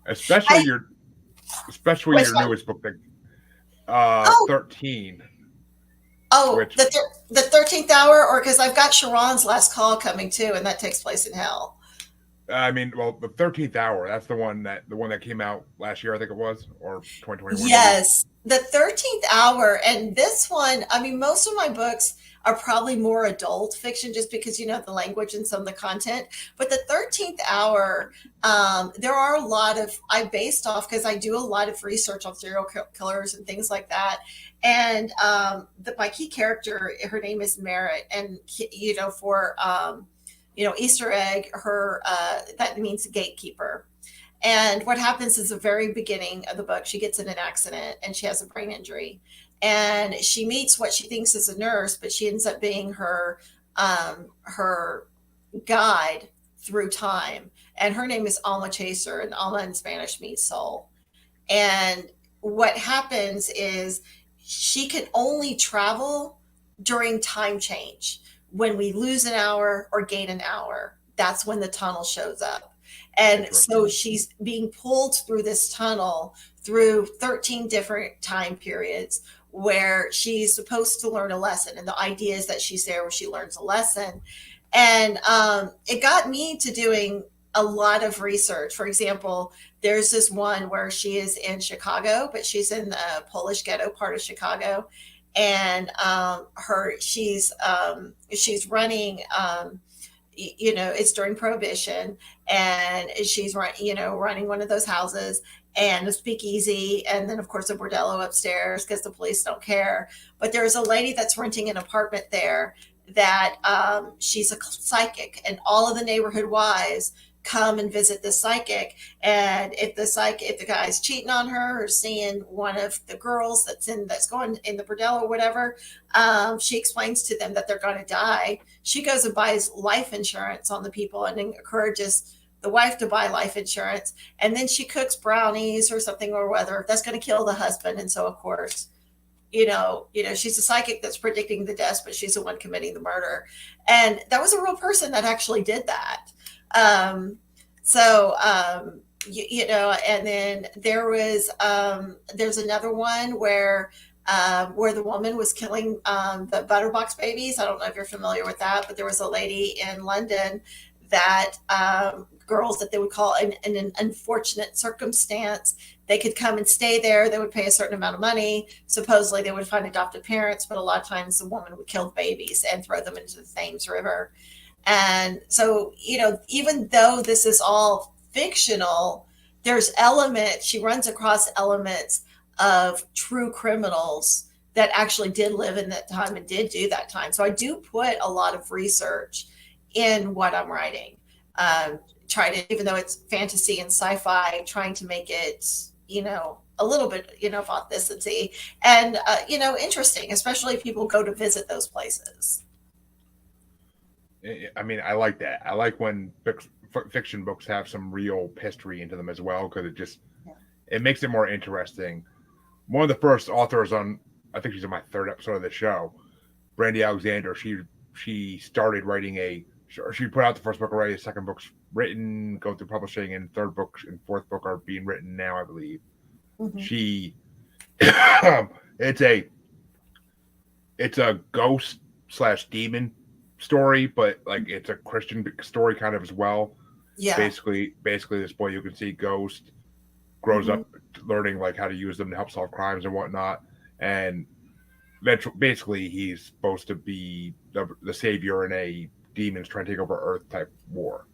S1: especially
S2: I which
S1: your
S2: one?
S1: newest book,
S2: Oh,
S1: 13,
S2: oh,
S1: which
S2: the 13th hour, or because I've got Sharon's last call coming too, and that takes place in hell.
S1: I mean, well, the 13th hour. That's the one that came out last year, I think it was, or 2021 maybe.
S2: Yes, the 13th hour. And this one, I mean, most of my books are probably more adult fiction just because, the language and some of the content. But the 13th hour, there are a lot of, I based off because I do a lot of research on killers and things like that. And my key character, her name is Merritt. And, Easter egg, that means gatekeeper. And what happens is the very beginning of the book, she gets in an accident and she has a brain injury. And she meets what she thinks is a nurse, but she ends up being her guide through time. And her name is Alma Chaser, and Alma in Spanish means soul. And what happens is she can only travel during time change. When we lose an hour or gain an hour, that's when the tunnel shows up. And so
S1: Interesting.
S2: she's being pulled through this tunnel through 13 different time periods where she's supposed to learn a lesson. And the idea is that she's there where she learns a lesson. And it got me to doing a lot of research. For example, there's this one where she is in Chicago, but she's in the Polish ghetto part of Chicago, and she's running. It's during Prohibition, and she's running one of those houses and a speakeasy, and then of course a bordello upstairs because the police don't care. But there's a lady that's renting an apartment there that she's a psychic, and all of the neighborhood wives come and visit the psychic. And if the guy's cheating on her or seeing one of the girls that's going in the bordello or whatever, she explains to them that they're going to die. She goes and buys life insurance on the people and encourages the wife to buy life insurance. And then she cooks brownies or something or whether that's going to kill the husband. And so of course, she's a psychic that's predicting the deaths, but she's the one committing the murder. And that was a real person that actually did that. Um, so, and then there's another one where the woman was killing the butterbox babies. I don't know if you're familiar with that, but there was a lady in London that girls that they would call in an unfortunate circumstance. They could come and stay there. They would pay a certain amount of money. Supposedly, they would find adopted parents, but a lot of times the woman would kill babies and throw them into the Thames River. And so, even though this is all fictional, she runs across elements of true criminals that actually did live in that time and did do that time. So I do put a lot of research in what I'm writing. Even though it's fantasy and sci-fi, trying to make it, a little bit, of authenticity and, interesting, especially if people go to visit those places.
S1: I mean, I like that. I like when fiction books have some real history into them as well because
S2: Yeah.
S1: it makes it more interesting. One of the first authors on, I think she's on my third episode of the show, Brandy Alexander. She started writing she put out the first book already. The second book's written, go through publishing, and third book and fourth book are being written now, I believe.
S2: Mm-hmm.
S1: She, it's a ghost slash demon story, but like it's a Christian story kind of as well.
S2: Yeah.
S1: Basically, this boy you can see ghost grows
S2: Mm-hmm.
S1: up learning like how to use them to help solve crimes and whatnot, and basically he's supposed to be the savior in a demons trying to take over Earth type war.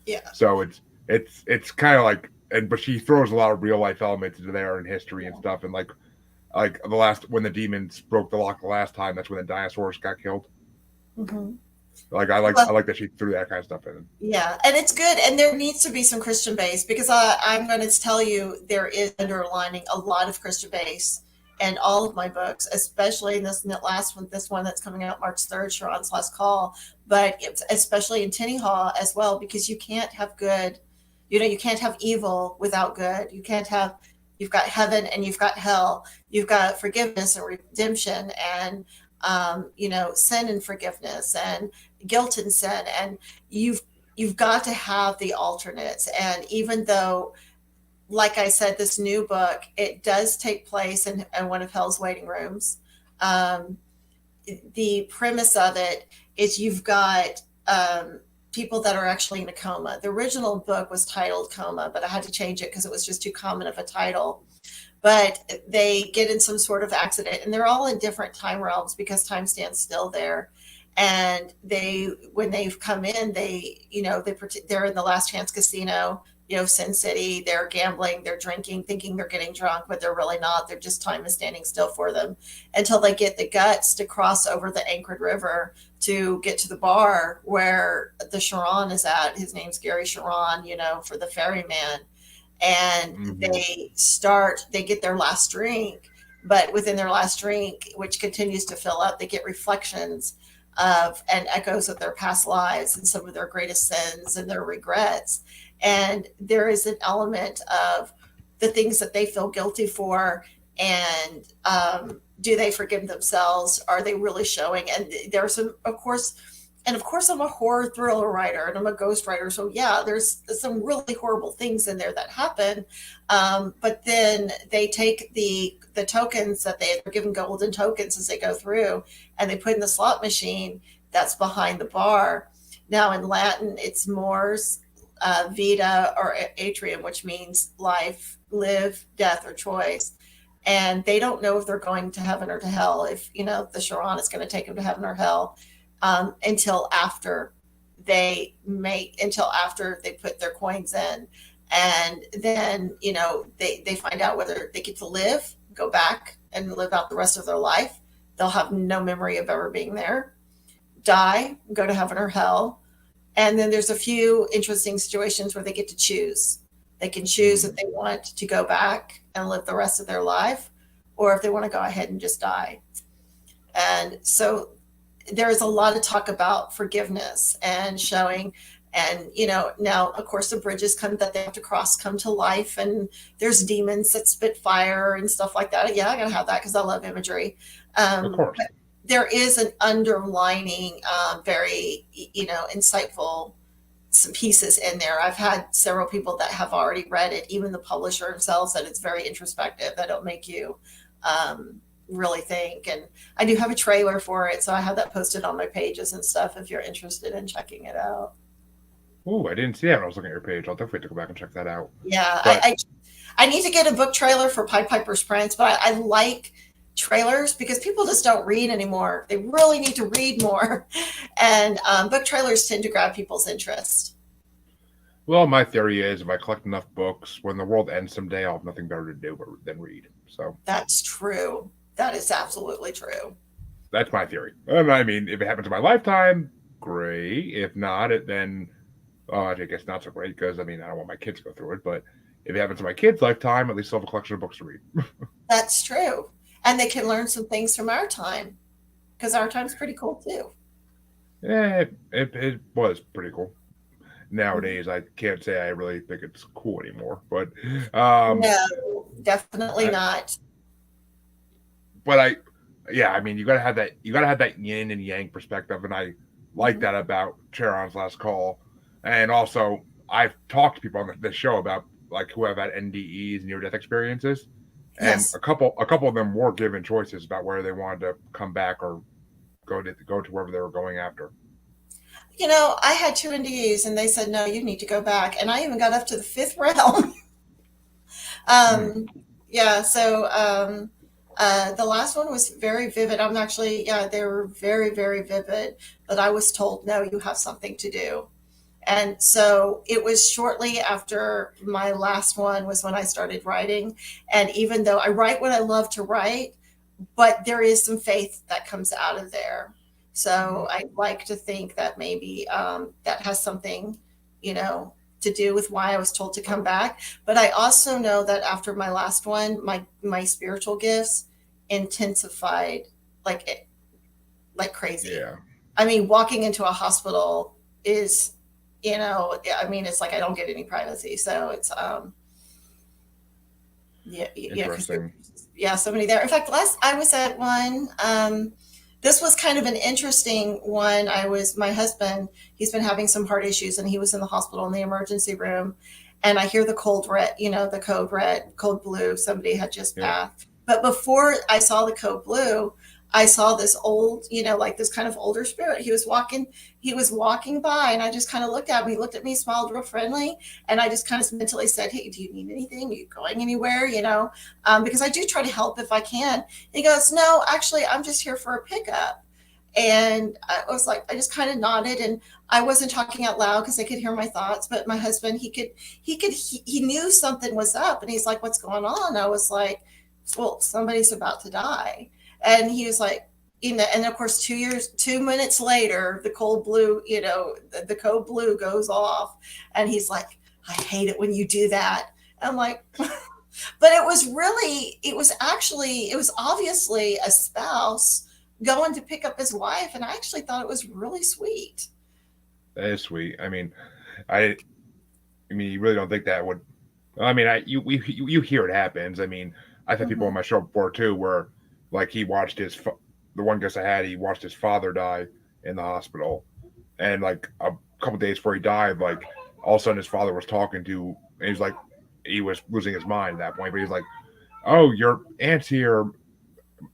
S2: Yeah.
S1: So it's kind of like, but she throws a lot of real life elements into there and history and
S2: Yeah.
S1: stuff, and like the last when the demons broke the lock the last time, that's when the dinosaurs got killed.
S2: Mm-hmm.
S1: Like I
S2: Well,
S1: like that she threw that kind of stuff in.
S2: yeah, and it's good, and there needs to be some Christian base because I'm going to tell you there is underlining a lot of Christian base in all of my books, especially in this one that's coming out March 3rd, Sharon's Last Call, but especially in Tinny Hall as well, because you can't have good, you can't have evil without good. You've got heaven and you've got hell, you've got forgiveness and redemption, and sin and forgiveness, and guilt and sin, and you've you've got to have the alternates. And even though, like I said, this new book, it does take place in one of hell's waiting rooms. Um, the premise of it is you've got people that are actually in a coma. The original book was titled Coma, but I had to change it because it was just too common of a title. But they get in some sort of accident, and they're all in different time realms because time stands still there. And when they've come in, they're in the Last Chance Casino, Sin City. They're gambling, they're drinking, thinking they're getting drunk, but they're really not. They're just, time is standing still for them until they get the guts to cross over the Anchored River to get to the bar where the Sharon is at. His name's Gary Sharon, for the ferryman. And they get their last drink, but within their last drink, which continues to fill up, they get reflections of and echoes of their past lives and some of their greatest sins and their regrets. And there is an element of the things that they feel guilty for, and do they forgive themselves? Are they really showing? And there's some, of course, I'm a horror thriller writer and I'm a ghost writer. So yeah, there's some really horrible things in there that happen. But then they take the tokens that they're given, golden tokens, as they go through, and they put in the slot machine that's behind the bar. Now in Latin, it's mors, vita, or atrium, which means life, live, death, or choice. And they don't know if they're going to heaven or to hell, if, the Sharon is going to take them to heaven or hell. Until after they put their coins in. And then, they find out whether they get to live, go back and live out the rest of their life. They'll have no memory of ever being there, die, go to heaven or hell. And then there's a few interesting situations where they get to choose. They can choose if they want to go back and live the rest of their life, or if they want to go ahead and just die. And so there's a lot of talk about forgiveness and showing, and now of course the bridges that they have to cross come to life, and there's demons that spit fire and stuff like that. Yeah, I gotta have that because I love imagery.
S1: Of course.
S2: But there is an underlining, very insightful, some pieces in there. I've had several people that have already read it. Even the publisher himself said it's very introspective. That'll make you really think. And I do have a trailer for it, so I have that posted on my pages and stuff if you're interested in checking it out.
S1: Oh, I didn't see that when I was looking at your page. I'll definitely have to go back and check that out.
S2: Yeah,
S1: But
S2: I need to get a book trailer for Pied Piper's Prince, but I like trailers because people just don't read anymore. They really need to read more. And book trailers tend to grab people's interest.
S1: well, my theory is if I collect enough books, when the world ends someday, I'll have nothing better to do than read. So
S2: That's true. That is absolutely true.
S1: that's my theory. And I mean, if it happens in my lifetime, great. If not, then I guess not so great, because I mean, I don't want my kids to go through it. But if it happens in my kid's lifetime, at least I'll have a collection of books to read.
S2: That's true. And they can learn some things from our time, because our time's pretty cool too.
S1: Yeah, it was pretty cool. Nowadays, I can't say I really think it's cool anymore. But
S2: No, definitely not.
S1: yeah, I mean, you gotta have that yin and yang perspective, and I like that about Charon's Last Call. And also, I've talked to people on this show about like who have had NDEs, near death experiences, and
S2: Yes.
S1: a couple of them were given choices about whether they wanted to come back or go to wherever they were going after.
S2: I had two NDEs and they said, no, you need to go back. And I even got up to the fifth realm.
S1: Mm.
S2: Yeah. So the last one was very vivid. They were very, very vivid. But I was told, no, you have something to do. And so it was shortly after my last one was when I started writing. And even though I write what I love to write, but there is some faith that comes out of there. So I like to think that maybe that has something, to do with why I was told to come back. But I also know that after my last one, my spiritual gifts intensified like crazy.
S1: Yeah,
S2: I mean, walking into a hospital is, it's like I don't get any privacy. So it's yeah, 'cause
S1: interesting.
S2: yeah, somebody there. In fact, last I was at one, This was kind of an interesting one. My husband, he's been having some heart issues and he was in the hospital in the emergency room. And I hear the cold red, the code red, code blue, somebody had just
S1: Yeah.
S2: passed. But before I saw the code blue, I saw this old, like this kind of older spirit. He was walking by and I just kind of looked at him. He looked at me, smiled real friendly. And I just kind of mentally said, "Hey, do you need anything? Are you going anywhere? Because I do try to help if I can." He goes, "No, actually, I'm just here for a pickup." And I was like, I just kind of nodded and I wasn't talking out loud because I could hear my thoughts. But my husband, he knew something was up and he's like, "What's going on?" I was like, "Well, somebody's about to die." And he was like, and of course, 2 minutes later, the cold blue, the code blue goes off. And he's like, "I hate it when you do that." I'm like, but it was obviously a spouse going to pick up his wife. And I actually thought it was really sweet.
S1: That is sweet. I mean, you really don't think that would. I mean, you hear it happens. I mean, I've had people on
S2: Mm-hmm.
S1: my show before too, where like the one guest I had, he watched his father die in the hospital, and like a couple days before he died, like all of a sudden his father was talking to, and he's like, he was losing his mind at that point, but he's like, "Oh, your aunt's here,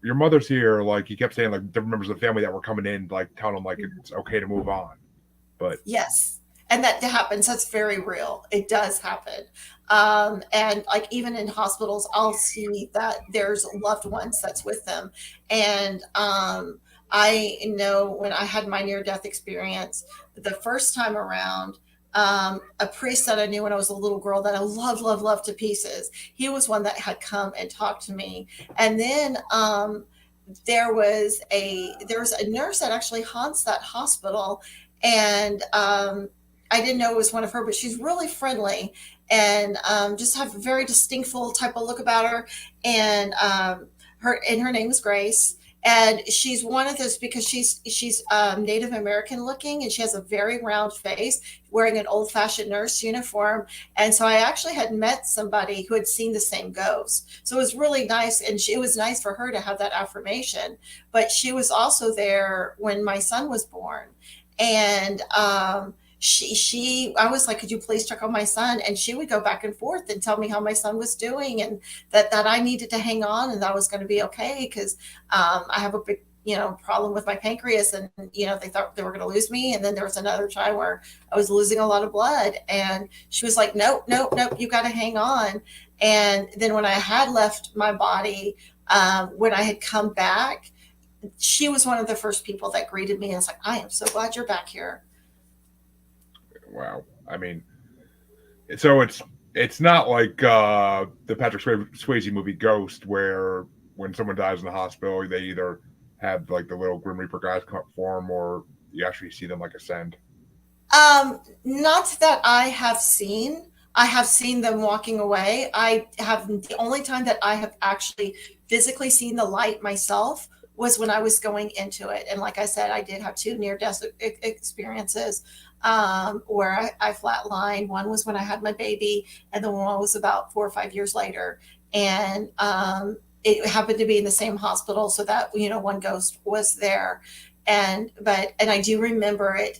S1: your mother's here." Like he kept saying like different members of the family that were coming in, like telling him like it's okay to move on. But
S2: Yes. And that happens. That's very real. It does happen. And like even in hospitals, I'll see that there's loved ones that's with them. And I know when I had my near death experience, the first time around, a priest that I knew when I was a little girl that I loved, loved, loved to pieces. He was one that had come and talked to me. And then there was a nurse that actually haunts that hospital, and I didn't know it was one of her, but she's really friendly and just have a very distinctful type of look about her. And her name is Grace. And she's one of those because she's Native American looking, and she has a very round face, wearing an old fashioned nurse uniform. And so I actually had met somebody who had seen the same ghost. So it was really nice, and it was nice for her to have that affirmation. But she was also there when my son was born, and I was like, "Could you please check on my son?" And she would go back and forth and tell me how my son was doing, and that I needed to hang on and that I was going to be okay because I have a big problem with my pancreas, and they thought they were going to lose me. And then there was another time where I was losing a lot of blood, and she was like, "Nope, nope, nope, you got to hang on." And then when I had left my body, when I had come back, she was one of the first people that greeted me and was like, "I am so glad you're back here."
S1: wow, I mean, so it's not like the Patrick Swayze movie Ghost, where when someone dies in the hospital, they either have like the little Grim Reaper guys come up for them, or you actually see them like ascend.
S2: Not that I have seen. I have seen them walking away. I have the only time that I have actually physically seen the light myself was when I was going into it. And like I said, I did have two near death experiences where I flatlined. One was when I had my baby, and the one was about 4 or 5 years later. And it happened to be in the same hospital, so that one ghost was there. And I do remember it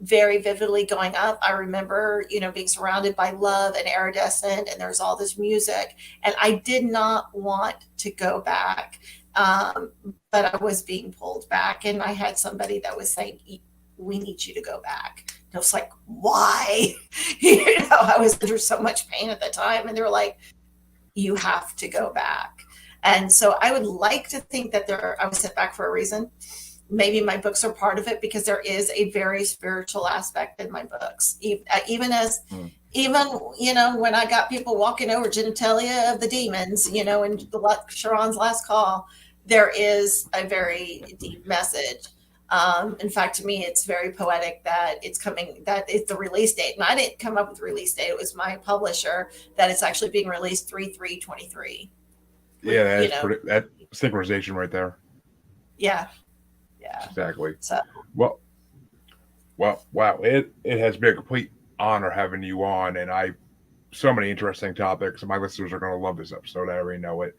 S2: very vividly going up. I remember, being surrounded by love and iridescent, and there's all this music, and I did not want to go back. Um, but I was being pulled back, and I had somebody that was saying, "We need you to go back." And I was like, "Why?" I was under so much pain at the time, and they were like, "You have to go back." And so I would like to think that I was sent back for a reason. Maybe my books are part of it because there is a very spiritual aspect in my books. Even as,
S1: Hmm.
S2: even, when I got people walking over genitalia of the demons, in Sharon's last call, there is a very deep message. In fact, to me, it's very poetic that that it's the release date. And I didn't come up with the release date. It was my publisher that it's actually being released 3/3/23.
S1: Yeah,
S2: With,
S1: that synchronization right there.
S2: yeah, yeah.
S1: Exactly.
S2: So,
S1: Well, wow. It has been a complete honor having you on, and I so many interesting topics, and my listeners are going to love this episode. I already know it.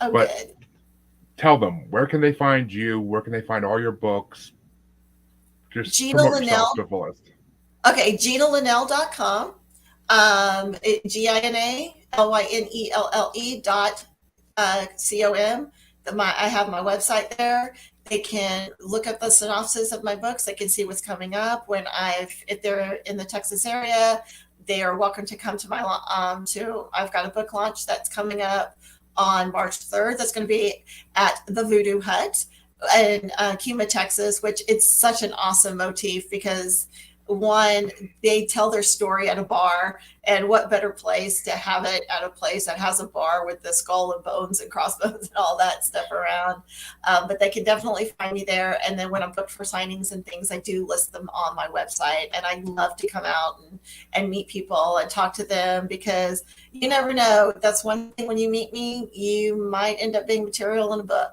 S2: oh,
S1: But
S2: good.
S1: tell them, where can they find you? Where can they find all your books? Just
S2: Gina
S1: promote yourself
S2: Lynelle.
S1: to the fullest.
S2: Okay, GinaLynelle.com. GinaLynelle.com. I have my website there. They can look up the synopsis of my books. They can see what's coming up. If they're in the Texas area, they are welcome to come to I've got a book launch that's coming up on March 3rd. That's going to be at the Voodoo Hut in Cuma, Texas, which it's such an awesome motif because one, they tell their story at a bar, and what better place to have it at a place that has a bar with the skull and bones and crossbones and all that stuff around. But they can definitely find me there. And then when I'm booked for signings and things, I do list them on my website. And I love to come out and meet people and talk to them because you never know. That's one thing, when you meet me, you might end up being material in a book.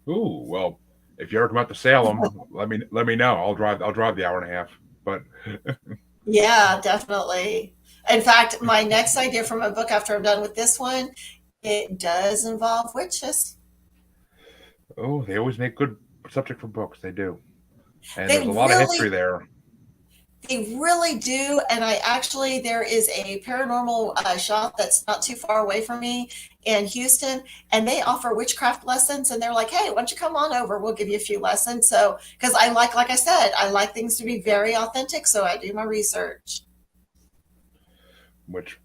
S1: Ooh, well, if you ever come out to Salem, let me know. I'll drive the hour and a half. But
S2: Yeah, definitely. In fact, my next idea for my book after I'm done with this one, it does involve witches.
S1: oh, they always make good subject for books. They do, and
S2: They
S1: there's a lot of history
S2: really,
S1: there.
S2: they really do. And there is a paranormal shop that's not too far away from me in Houston, and they offer witchcraft lessons. And they're like, hey, why don't you come on over? We'll give you a few lessons. So, because like I said, I like things to be very authentic. So I do my research.
S1: Which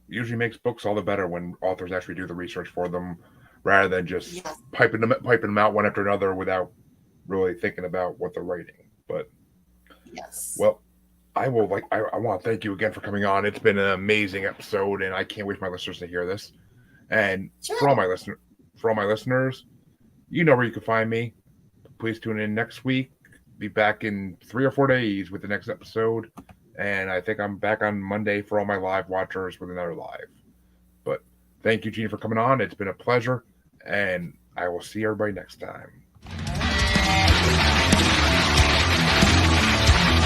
S1: usually makes books all the better when authors actually do the research for them, rather than just
S2: Yes,
S1: piping them out one after another without really thinking about what they're writing. But
S2: yes.
S1: well, I want to thank you again for coming on. It's been an amazing episode, and I can't wait for my listeners to hear this. And
S2: Sure.
S1: for all my listeners, you know where you can find me. Please tune in next week. Be back in 3 or 4 days with the next episode. And I think I'm back on Monday for all my live watchers with another live. But thank you, Gina, for coming on. It's been a pleasure. And I will see everybody next time.